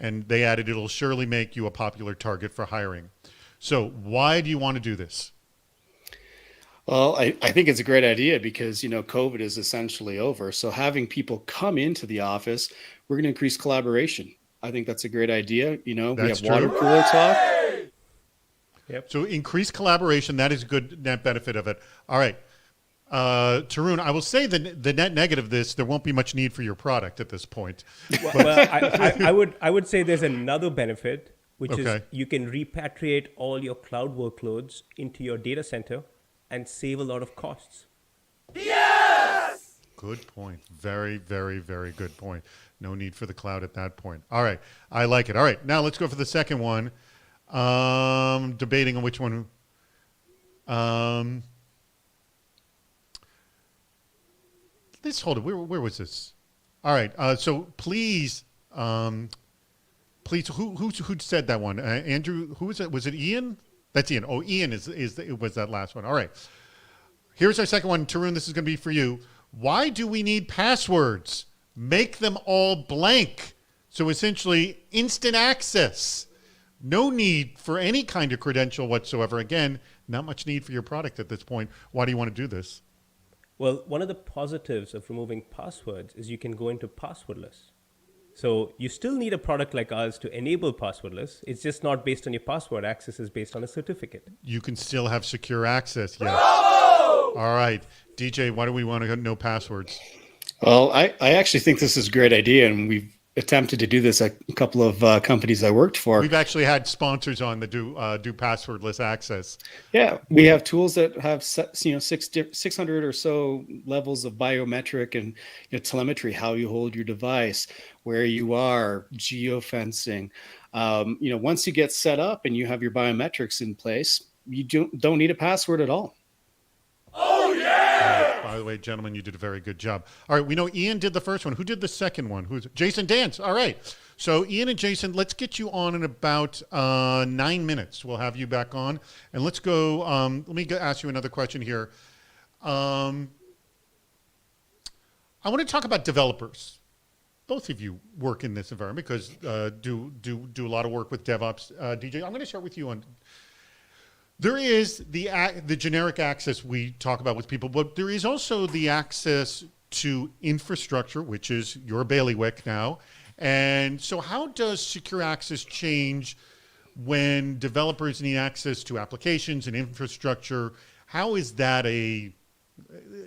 And they added, it'll surely make you a popular target for hiring. So why do you want to do this? Well, I think it's a great idea because, COVID is essentially over. So having people come into the office, we're going to increase collaboration. I think that's a great idea. We have water cooler talk. Yep. So increase collaboration. That is a good net benefit of it. All right. Tarun, I will say the net negative of this, there won't be much need for your product at this point. Well, I would say there's another benefit, which is you can repatriate all your cloud workloads into your data center and save a lot of costs. Good point. Very, very, very good point. No need for the cloud at that point. All right. I like it. All right. Now let's go for the second one. Debating on which one. Let's hold it. Where was this? All right. So please, who said that one? Andrew, who was it? Was it Ian? That's Ian. Oh, Ian was that last one. All right. Here's our second one. Tarun, this is going to be for you. Why do we need passwords? Make them all blank. So essentially, instant access. No need for any kind of credential whatsoever. Again, not much need for your product at this point. Why do you want to do this? Well, one of the positives of removing passwords is you can go into passwordless. So you still need a product like ours to enable passwordless. It's just not based on your password. Access is based on a certificate. You can still have secure access, yes. Bravo! All right. DJ, why do we want to know passwords? Well, I actually think this is a great idea, and we've attempted to do this at a couple of companies I worked for. We've actually had sponsors on that do passwordless access. Yeah, we have tools that have 600 or so levels of biometric and telemetry, how you hold your device, where you are, geofencing. Once you get set up and you have your biometrics in place, you don't need a password at all. By the way, gentlemen, you did a very good job. All right, we know Ian did the first one. Who did the second one? Who's Jason Dance? All right. So Ian and Jason, let's get you on in about 9 minutes. We'll have you back on. And let's go. Let me ask you another question here. I want to talk about developers. Both of you work in this environment because do a lot of work with DevOps. DJ, I'm going to start with you on. There is the generic access we talk about with people, but there is also the access to infrastructure, which is your bailiwick now. And so how does secure access change when developers need access to applications and infrastructure? How is that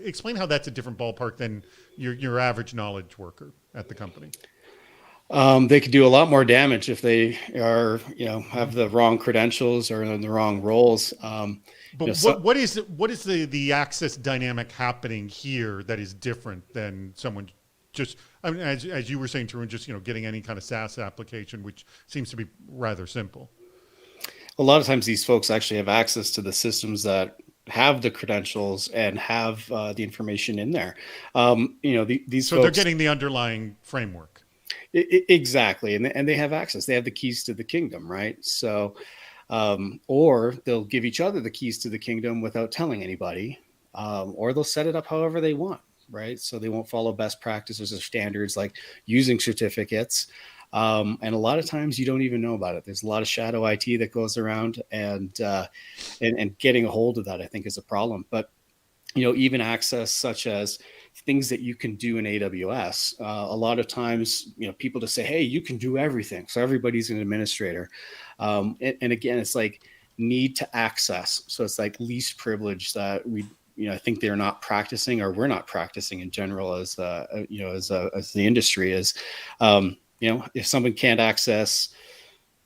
explain how that's a different ballpark than your average knowledge worker at the company? They could do a lot more damage if they are, have the wrong credentials or in the wrong roles. But what is the access dynamic happening here that is different than someone just, I mean, as you were saying, Tarun, just getting any kind of SaaS application, which seems to be rather simple. A lot of times these folks actually have access to the systems that have the credentials and have the information in there. These so folks, they're getting the underlying framework. Exactly. And they have access. They have the keys to the kingdom, right? So, or they'll give each other the keys to the kingdom without telling anybody, or they'll set it up however they want, right? So they won't follow best practices or standards like using certificates. And a lot of times you don't even know about it. There's a lot of shadow IT that goes around, and getting a hold of that, I think, is a problem. But, even access such as things that you can do in AWS. A lot of times, people just say, hey, you can do everything. So everybody's an administrator. And again, it's like need to access. So it's like least privilege that I think they're not practicing, or we're not practicing in general as the industry is, if someone can't access,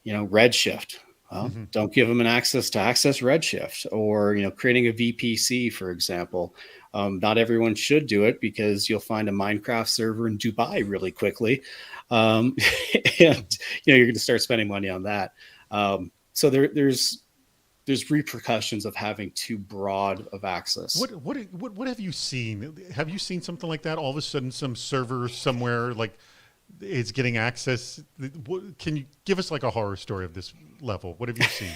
Redshift, don't give them an access to access Redshift, or, creating a VPC, for example. Not everyone should do it because you'll find a Minecraft server in Dubai really quickly. And, you're going to start spending money on that. So there's repercussions of having too broad of access. What have you seen? Have you seen something like that? All of a sudden, some server somewhere is getting access. Can you give us like a horror story of this level? What have you seen?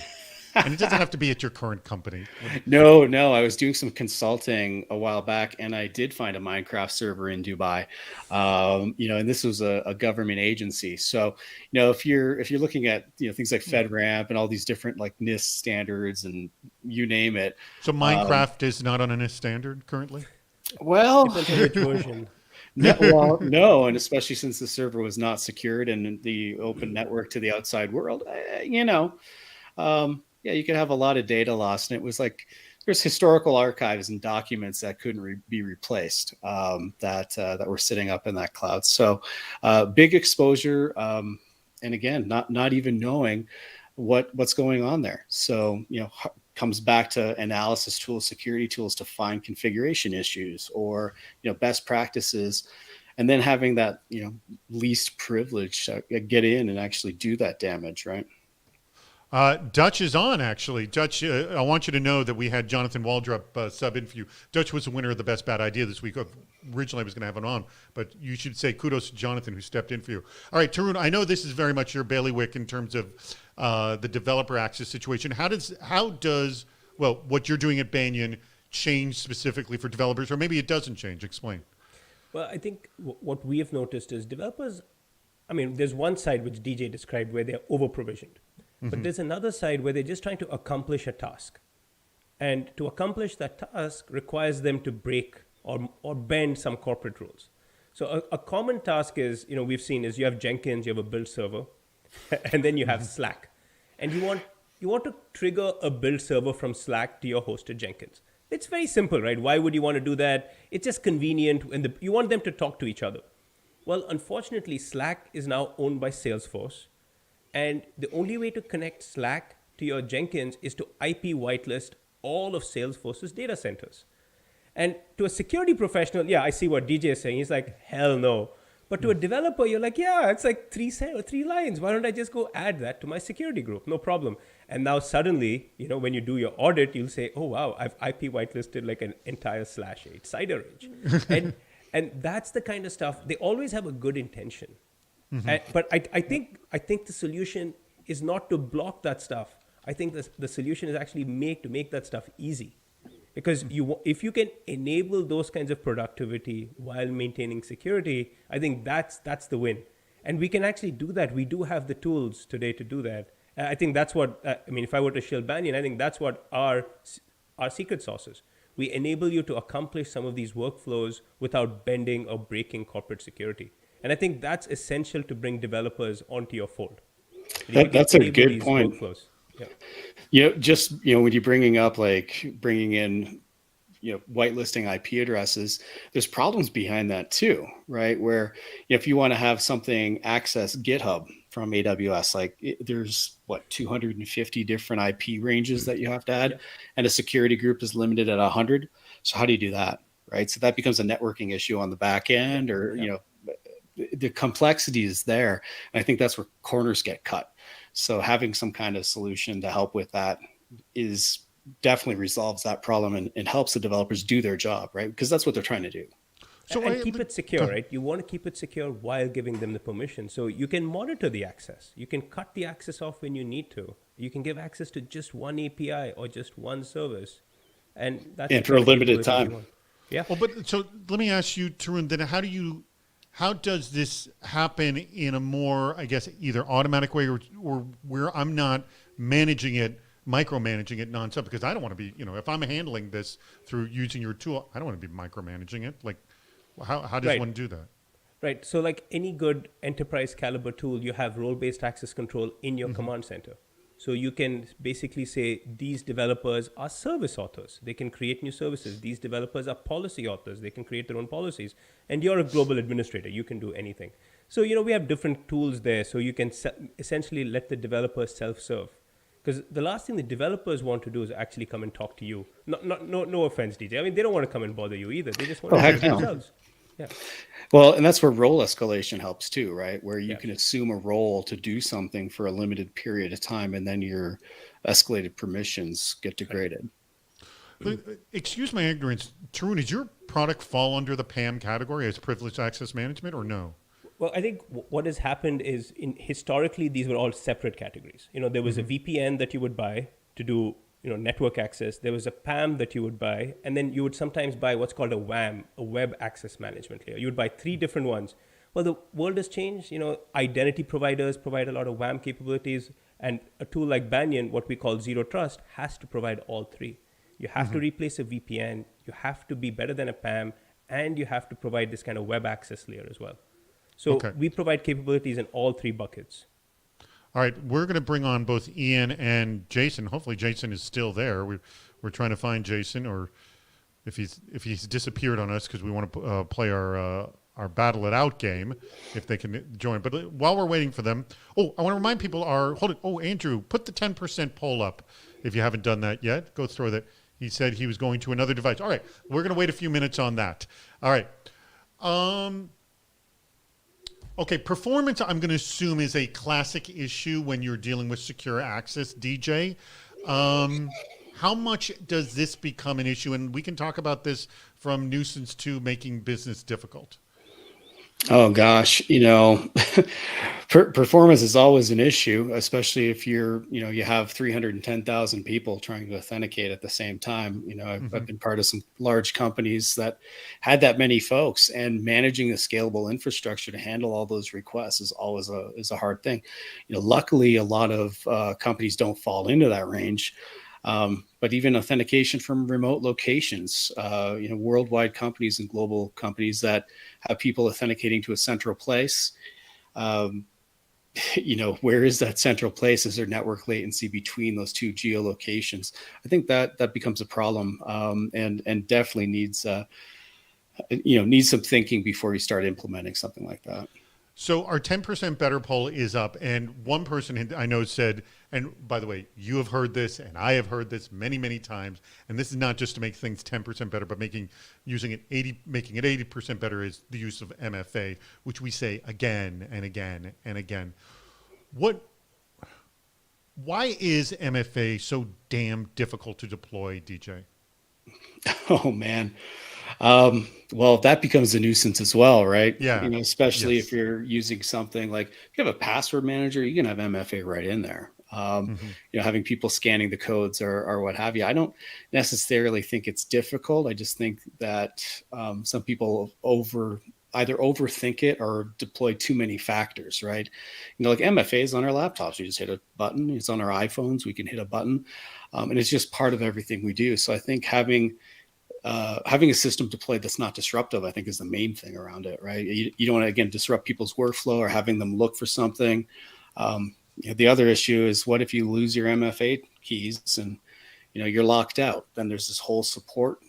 And it doesn't have to be at your current company. No. I was doing some consulting a while back, and I did find a Minecraft server in Dubai. And this was a government agency. So, if you're looking at things like FedRAMP and all these different like NIST standards and you name it. So Minecraft is not on a NIST standard currently? Well, which version? No, and especially since the server was not secured and the open network to the outside world, you could have a lot of data lost. And it was like there's historical archives and documents that couldn't be replaced that were sitting up in that cloud. So big exposure, and again, not even knowing what's going on there. So comes back to analysis tools, security tools to find configuration issues or, best practices, and then having that, least privilege get in and actually do that damage, right? Dutch is on, actually. Dutch, I want you to know that we had Jonathan Waldrop sub in for you. Dutch was the winner of the Best Bad Idea this week. Originally, I was going to have him on, but you should say kudos to Jonathan who stepped in for you. All right, Tarun, I know this is very much your bailiwick in terms of the developer access situation. How does what you're doing at Banyan change specifically for developers, or maybe it doesn't change? Explain. Well, I think what we have noticed is developers, there's one side which DJ described where they're over-provisioned. But there's another side where they're just trying to accomplish a task. And to accomplish that task requires them to break or bend some corporate rules. So a common task is, we've seen is you have Jenkins, you have a build server, and then you have Slack. And you want to trigger a build server from Slack to your hosted Jenkins. It's very simple, right? Why would you want to do that? It's just convenient, and you want them to talk to each other. Well, unfortunately, Slack is now owned by Salesforce. And the only way to connect Slack to your Jenkins is to IP whitelist all of Salesforce's data centers. And to a security professional, I see what DJ is saying. He's like, hell no. But to a developer, you're like, it's like three lines. Why don't I just go add that to my security group? No problem. And now suddenly, when you do your audit, you'll say, oh, wow, I've IP whitelisted like an entire /8 cider range. and that's the kind of stuff. They always have a good intention. But I think the solution is not to block that stuff. I think the solution is actually to make that stuff easy, because if you can enable those kinds of productivity while maintaining security, I think that's the win. And we can actually do that. We do have the tools today to do that. I think that's what if I were to shield Banyan, I think that's what our secret sauce is. We enable you to accomplish some of these workflows without bending or breaking corporate security. And I think that's essential to bring developers onto your fold. That's a good point. Workflows. When you're bringing in, whitelisting IP addresses, there's problems behind that too, right? Where if you want to have something access GitHub from AWS, there's 250 different IP ranges that you have to add, and a security group is limited at 100. So how do you do that, right? So that becomes a networking issue on the back end, or the complexity is there. And I think that's where corners get cut. So having some kind of solution to help with that is definitely resolves that problem and helps the developers do their job, right? Because that's what they're trying to do. And keep it secure, right? You want to keep it secure while giving them the permission. So you can monitor the access. You can cut the access off when you need to. You can give access to just one API or just one service. And that's for a limited time. Yeah. Well, but so let me ask you, Tarun, then how does this happen in a more, I guess, either automatic way or where I'm not micromanaging it nonstop? Because I don't want to be, if I'm handling this through using your tool, I don't want to be micromanaging it. Like, how does one do that? Right. So like any good enterprise caliber tool, you have role-based access control in your command center. So you can basically say these developers are service authors. They can create new services. These developers are policy authors. They can create their own policies. And you're a global administrator. You can do anything. So, we have different tools there. So you can essentially let the developers self-serve. Because the last thing the developers want to do is actually come and talk to you. No offense, DJ. They don't want to come and bother you either. They just want to do it themselves. Yeah. Well, and that's where role escalation helps too, right? Where you can assume a role to do something for a limited period of time, and then your escalated permissions get degraded. Excuse my ignorance, Tarun, does your product fall under the PAM category as privileged access management, or no? Well, I think what has happened is historically, these were all separate categories. There was a VPN that you would buy to do network access. There was a PAM that you would buy, and then you would sometimes buy what's called a WAM, a web access management layer. You would buy 3 different ones. Well, the world has changed. Identity providers provide a lot of WAM capabilities, and a tool like Banyan, what we call Zero Trust, has to provide all 3. You have to replace a VPN, you have to be better than a PAM, and you have to provide this kind of web access layer as well. So we provide capabilities in all 3 buckets. All right, we're going to bring on both Ian and Jason. Hopefully, Jason is still there. We're trying to find Jason, or if he's disappeared on us, because we want to play our our battle it out game if they can join. But while we're waiting for them, I want to remind people Andrew, put the 10% poll up if you haven't done that yet. Go throw that. He said he was going to another device. All right, we're going to wait a few minutes on that. All right. Okay, performance, I'm going to assume, is a classic issue when you're dealing with secure access, DJ. How much does this become an issue? And we can talk about this from nuisance to making business difficult. Oh gosh, performance is always an issue, especially if you have 310,000 people trying to authenticate at the same time. I've been part of some large companies that had that many folks, and managing a scalable infrastructure to handle all those requests is always a hard thing. Luckily, a lot of companies don't fall into that range. But even authentication from remote locations, worldwide companies and global companies that have people authenticating to a central place, where is that central place? Is there network latency between those two geolocations? I think that becomes a problem, and definitely needs some thinking before you start implementing something like that. So our 10% better poll is up, and one person I know said, and by the way, you have heard this, and I have heard this many, many times, and this is not just to make things 10% better, but making it 80% better is the use of MFA, which we say again and again and again. Why is MFA so damn difficult to deploy, DJ? Oh man. Well, that becomes a nuisance as well, right? Yeah. Especially if you're using something like, if you have a password manager, you can have MFA right in there. Having people scanning the codes or what have you. I don't necessarily think it's difficult. I just think that some people either overthink it or deploy too many factors, right? Like MFA is on our laptops. We just hit a button. It's on our iPhones. We can hit a button. And it's just part of everything we do. So I think having a system deployed that's not disruptive, I think, is the main thing around it, right? You don't want to, again, disrupt people's workflow or having them look for something. The other issue is, what if you lose your MFA keys and, you're locked out? Then there's this whole support,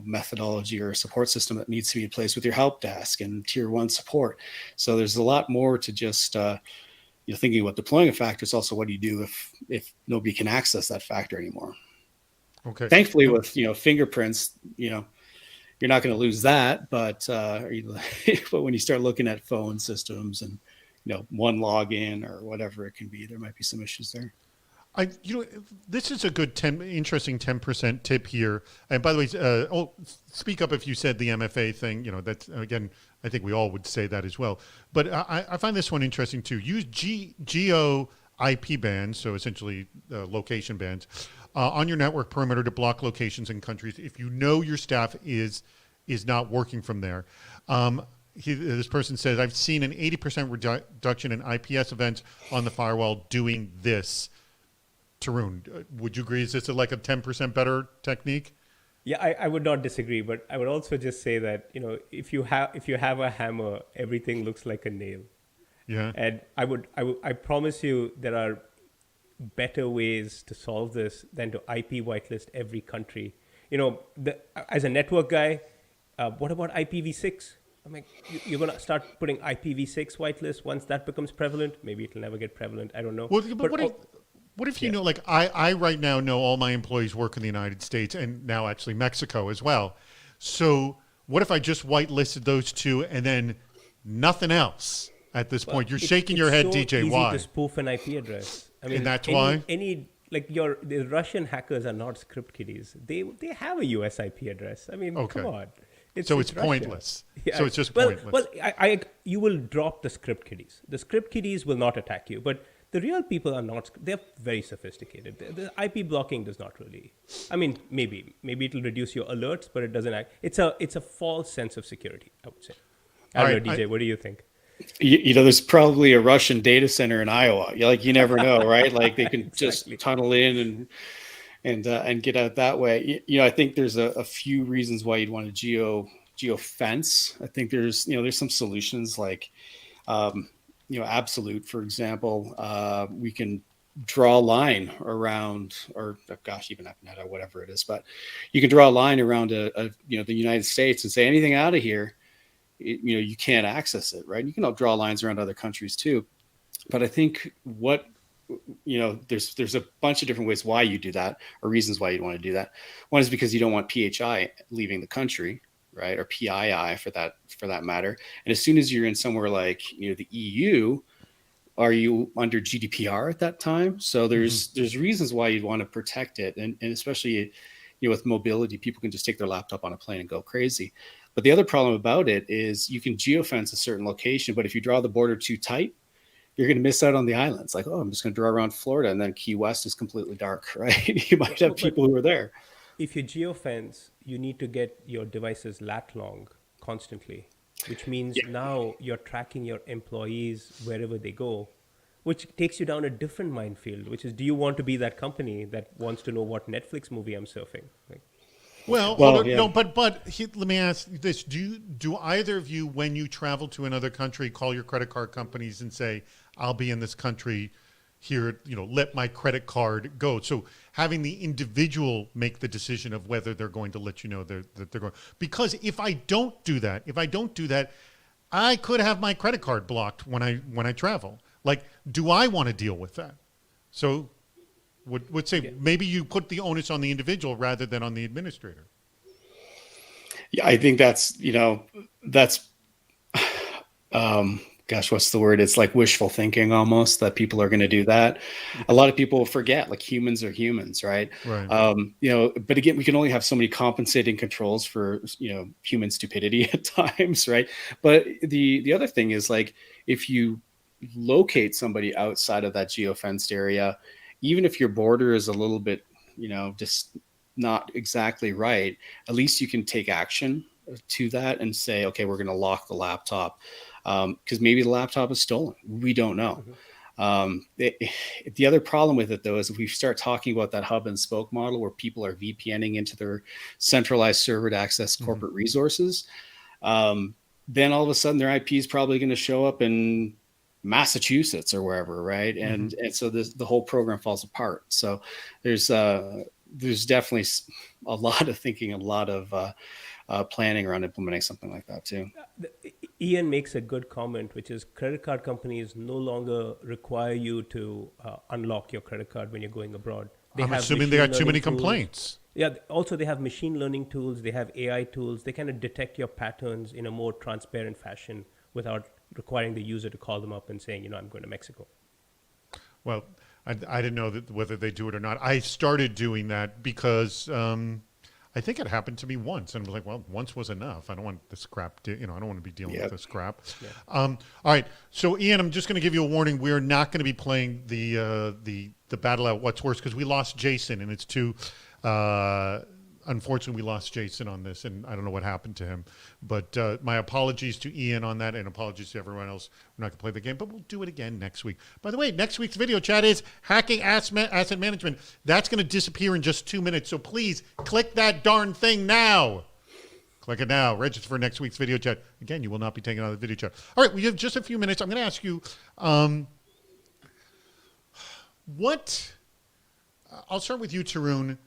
methodology or support system that needs to be in place with your help desk and tier 1 support. So there's a lot more to just, thinking about deploying a factor. It's also, what do you do if nobody can access that factor anymore? Okay. Thankfully, with fingerprints, you're not going to lose that. But but when you start looking at phone systems and one login or whatever it can be, there might be some issues there. This is a good interesting 10% tip here. And by the way, speak up if you said the MFA thing. That's, again, I think we all would say that as well. But I find this one interesting too. Use Geo IP Bands, so essentially location bands, on your network perimeter to block locations in countries if you know your staff is not working from there. This person says, I've seen an 80% reduction in IPS events on the firewall doing this. Tarun, would you agree? Is this like a 10% better technique? Yeah, I would not disagree, but I would also just say that, if you have a hammer, everything looks like a nail. Yeah. And I promise you there are better ways to solve this than to IP whitelist every country. As a network guy, what about IPv6? I'm like, you're going to start putting IPv6 whitelist once that becomes prevalent. Maybe it'll never get prevalent. I don't know. Well, what if you know, like I right now know all my employees work in the United States and now actually Mexico as well. So what if I just whitelisted those two and then nothing else at this point? You're shaking your head, DJ. Easy why? To spoof an IP address. I mean, and that's why? The Russian hackers are not script kiddies. They have a US IP address. I mean, come on. It's Russia. Pointless. Yeah. So it's just pointless. Well, you will drop the script kiddies. The script kiddies will not attack you, but the real people are not. They're very sophisticated. The IP blocking does not really. I mean, maybe it'll reduce your alerts, but it doesn't act. It's a false sense of security, I would say. I don't know, DJ. What do you think? There's probably a Russian data center in Iowa. You never know, right? Like they can exactly. Just tunnel in and get out that way. I think there's a few reasons why you'd want a geo fence. I think there's some solutions like, Absolute, for example. We can draw a line around, or even Meta, whatever it is, but you can draw a line around the United States and say anything out of here, you can't access it, right? You can draw lines around other countries too. But I think there's a bunch of different ways why you do that, or reasons why you'd want to do that. One is because you don't want PHI leaving the country, right? Or PII for that matter. And as soon as you're in somewhere like, the EU, are you under GDPR at that time? So there's reasons why you'd want to protect it. And especially, with mobility, people can just take their laptop on a plane and go crazy. But the other problem about it is you can geofence a certain location, but if you draw the border too tight, you're going to miss out on the islands. Like, I'm just going to draw around Florida, and then Key West is completely dark, right? You might have people who are there. If you geofence, you need to get your devices lat long constantly, which means now you're tracking your employees wherever they go, which takes you down a different minefield, which is, do you want to be that company that wants to know what Netflix movie I'm surfing? No, but let me ask you this. Do either of you, when you travel to another country, call your credit card companies and say, I'll be in this country here, let my credit card go? So having the individual make the decision of whether they're going to let you know that they're going. Because if I don't do that, I could have my credit card blocked when I travel. Like, do I want to deal with that? So would say maybe you put the onus on the individual rather than on the administrator. Yeah, I think that's gosh, what's the word? It's like wishful thinking almost, that people are going to do that. A lot of people forget, like, humans are humans, right? Right. But again, we can only have so many compensating controls for, human stupidity at times, right? But the other thing is, like, if you locate somebody outside of that geofenced area, even if your border is a little bit, just not exactly right, at least you can take action to that and say, okay, we're going to lock the laptop. Because maybe the laptop is stolen. We don't know. The other problem with it, though, is if we start talking about that hub and spoke model where people are VPNing into their centralized server to access corporate resources, then all of a sudden their IP is probably going to show up in Massachusetts or wherever, right? And so the whole program falls apart. So there's definitely a lot of thinking, a lot of planning around implementing something like that too. Ian makes a good comment, which is credit card companies no longer require you to unlock your credit card when you're going abroad. I'm assuming they got too many complaints. Yeah. Also, they have machine learning tools. They have AI tools. They kind of detect your patterns in a more transparent fashion without requiring the user to call them up and saying, I'm going to Mexico. Well, I didn't know whether they do it or not. I started doing that because I think it happened to me once, and I was like, well, once was enough. I don't want this crap. I don't want to be dealing with this crap. Yeah. All right. So, Ian, I'm just going to give you a warning. We're not going to be playing the battle out what's worse because we lost Jason, and it's too. Unfortunately, we lost Jason on this, and I don't know what happened to him. But my apologies to Ian on that, and apologies to everyone else. We're not going to play the game, but we'll do it again next week. By the way, next week's video chat is hacking asset management. That's going to disappear in just 2 minutes, so please click that darn thing now. Click it now. Register for next week's video chat. Again, you will not be taken out of the video chat. All right, we have just a few minutes. I'm going to ask you I'll start with you, Tarun.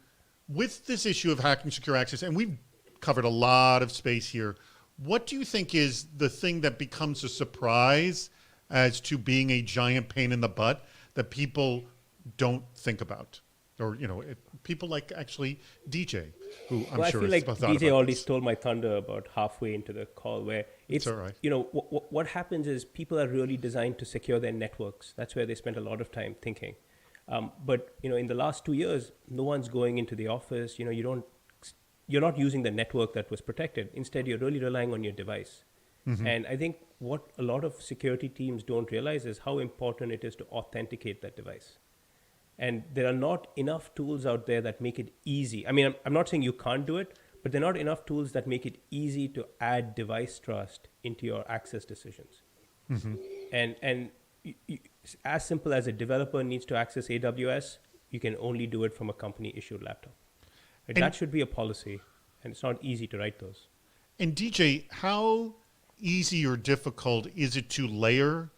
With this issue of hacking secure access, and we've covered a lot of space here, what do you think is the thing that becomes a surprise as to being a giant pain in the butt that people don't think about? Or, people like actually DJ, who I'm sure I feel like DJ already this. stole my thunder about halfway into the call, where it's all right. What happens is people are really designed to secure their networks. That's where they spend a lot of time thinking. But in the last 2 years, no one's going into the office. You're not using the network that was protected. Instead, you're really relying on your device. And I think what a lot of security teams don't realize is how important it is to authenticate that device. And there are not enough tools out there that make it easy. I mean, I'm not saying you can't do it, but there are not enough tools that make it easy to add device trust into your access decisions. And as simple as a developer needs to access AWS, you can only do it from a company-issued laptop. And that should be a policy, and it's not easy to write those. And DJ, how easy or difficult is it to layer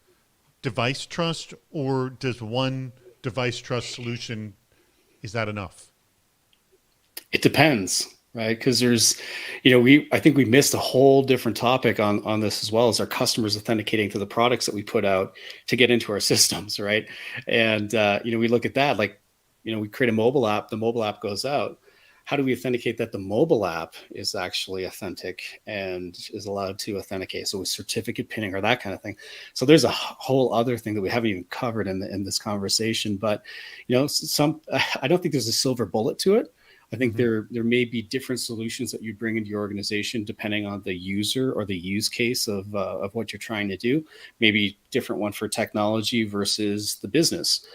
device trust, or does one device trust solution, is that enough? It depends. right? Because there's, I think we missed a whole different topic on this, as well as our customers authenticating to the products that we put out to get into our systems, right? And we look at that, like, we create a mobile app, the mobile app goes out. How do we authenticate that the mobile app is actually authentic and is allowed to authenticate? So with certificate pinning or that kind of thing. So there's a whole other thing that we haven't even covered in this conversation. But I don't think there's a silver bullet to it. I think there may be different solutions that you bring into your organization depending on the user or the use case of what you're trying to do. Maybe different one for technology versus the business.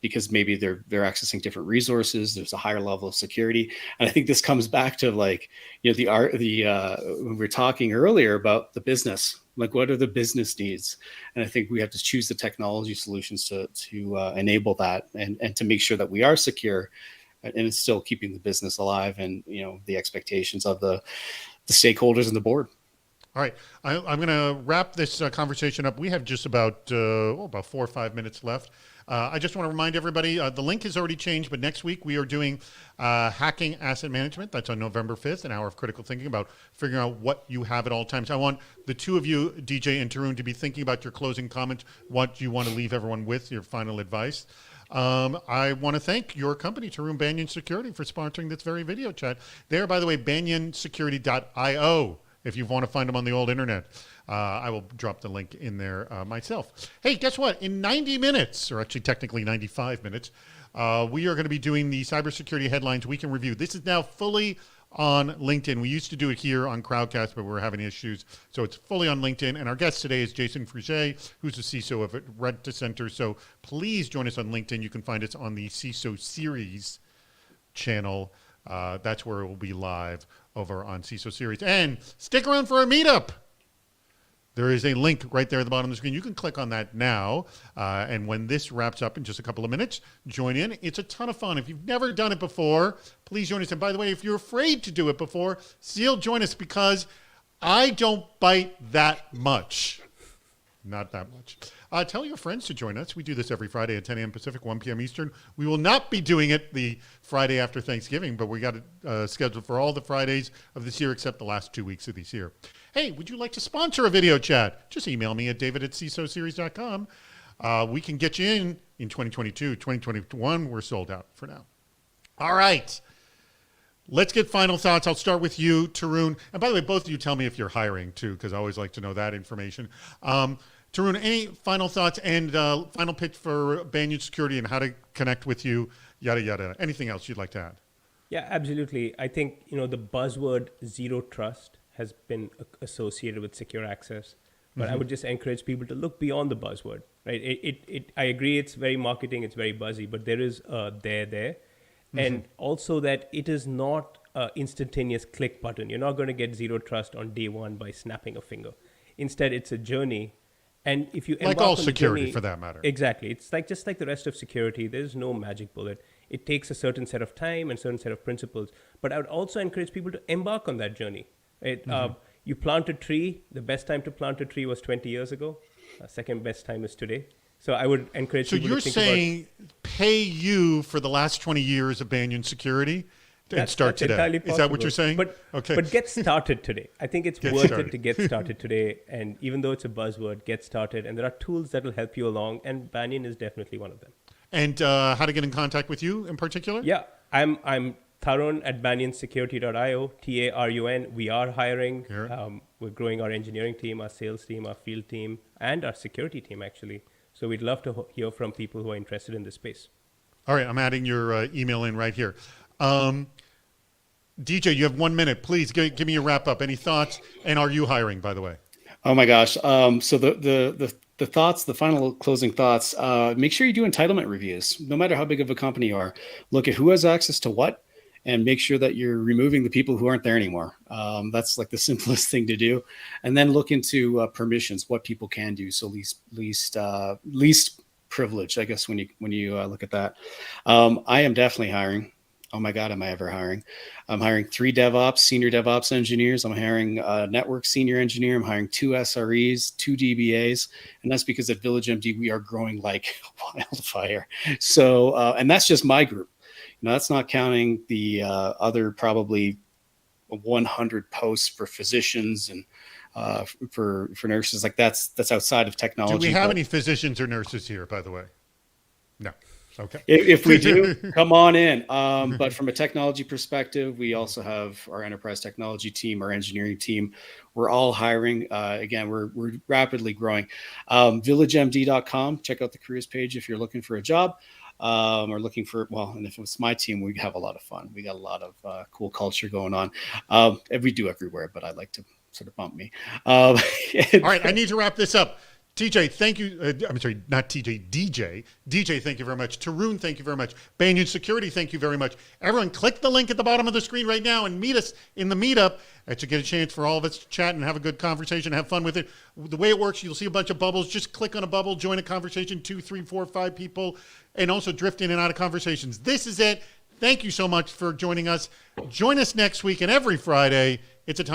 Because maybe they're accessing different resources. There's a higher level of security, and I think this comes back to, like, when we were talking earlier about the business, like, what are the business needs? And I think we have to choose the technology solutions to enable that and to make sure that we are secure, and it's still keeping the business alive and the expectations of the stakeholders and the board. All right, I'm going to wrap this conversation up. We have just about 4 or 5 minutes left. I just want to remind everybody, the link has already changed, but next week we are doing hacking asset management. That's on November 5th, an hour of critical thinking about figuring out what you have at all times. I want the two of you, DJ and Tarun, to be thinking about your closing comments, what you want to leave everyone with, your final advice. I want to thank your company, Tarun Banyan Security, for sponsoring this very video chat. They're, by the way, banyansecurity.io. If you want to find them on the old internet. I will drop the link in there myself. Hey, guess what? In 90 minutes, or actually technically 95 minutes, we are going to be doing the Cybersecurity Headlines Week in Review. This is now fully on LinkedIn. We used to do it here on Crowdcast, but we're having issues. So it's fully on LinkedIn. And our guest today is Jason Fruget, who's the CISO of Rent Center. So please join us on LinkedIn. You can find us on the CISO Series channel. That's where it will be live over on CISO Series. And stick around for our meetup. There is a link right there at the bottom of the screen. You can click on that now. And when this wraps up in just a couple of minutes, join in. It's a ton of fun. If you've never done it before, please join us. And by the way, if you're afraid to do it before, still join us, because I don't bite that much. Not that much. Tell your friends to join us. We do this every Friday at 10 a.m. Pacific, 1 p.m. Eastern. We will not be doing it the Friday after Thanksgiving, but we got it scheduled for all the Fridays of this year except the last 2 weeks of this year. Hey, would you like to sponsor a video chat? Just email me at david@cisoseries.com. We can get you in 2022. 2021, we're sold out for now. All right. Let's get final thoughts. I'll start with you, Tarun. And by the way, both of you tell me if you're hiring too, because I always like to know that information. Tarun, any final thoughts and final pitch for Banyan Security and how to connect with you, yada, yada. Anything else you'd like to add? Yeah, absolutely. I think, the buzzword zero trust has been associated with secure access, but I would just encourage people to look beyond the buzzword, right? I agree, it's very marketing, it's very buzzy, but there is there. And also that it is not an instantaneous click button. You're not going to get zero trust on day one by snapping a finger. Instead, it's a journey. And if you like all security, for that matter. Exactly. It's just like the rest of security. There's no magic bullet. It takes a certain set of time and certain set of principles. But I would also encourage people to embark on that journey. You plant a tree. The best time to plant a tree was 20 years ago. Second best time is today. So I would encourage people to think about... So you're saying pay you for the last 20 years of Banyan Security and start today. Is that what you're saying? But get started today. I think it's worth it to get started today. And even though it's a buzzword, get started. And there are tools that will help you along. And Banyan is definitely one of them. And how to get in contact with you in particular? Yeah, I'm Tarun at banyansecurity.io, TARUN. We are hiring. We're growing our engineering team, our sales team, our field team, and our security team, actually. So we'd love to hear from people who are interested in this space. All right, I'm adding your email in right here. DJ, you have 1 minute. Please give me a wrap up. Any thoughts? And are you hiring, by the way? Oh my gosh. So the thoughts, the final closing thoughts, make sure you do entitlement reviews. No matter how big of a company you are, look at who has access to what, and make sure that you're removing the people who aren't there anymore. That's like the simplest thing to do. And then look into permissions, what people can do. So least privilege, I guess, when you look at that. I am definitely hiring. Oh my God, am I ever hiring? I'm hiring 3 DevOps, senior DevOps engineers. I'm hiring a network senior engineer. I'm hiring 2 SREs, 2 DBAs. And that's because at VillageMD, we are growing like wildfire. So, and that's just my group. Now, that's not counting the other probably 100 posts for physicians and for nurses. Like that's outside of technology. Do we have any physicians or nurses here, by the way? No. Okay. If we do, come on in. But from a technology perspective, we also have our enterprise technology team, our engineering team. We're all hiring. Again, we're rapidly growing. VillageMD.com. Check out the careers page if you're looking for a job or looking for, well, and if it was my team, we have a lot of fun. We got a lot of cool culture going on. And we do everywhere, but I like to sort of bump me. All right, I need to wrap this up. TJ, thank you. I'm sorry, not TJ, DJ. DJ, thank you very much. Tarun, thank you very much. Banyan Security, thank you very much. Everyone, click the link at the bottom of the screen right now and meet us in the meetup to get a chance for all of us to chat and have a good conversation, have fun with it. The way it works, you'll see a bunch of bubbles. Just click on a bubble, join a conversation, 2, 3, 4, 5 people, and also drift in and out of conversations. This is it. Thank you so much for joining us. Join us next week and every Friday. It's a ton of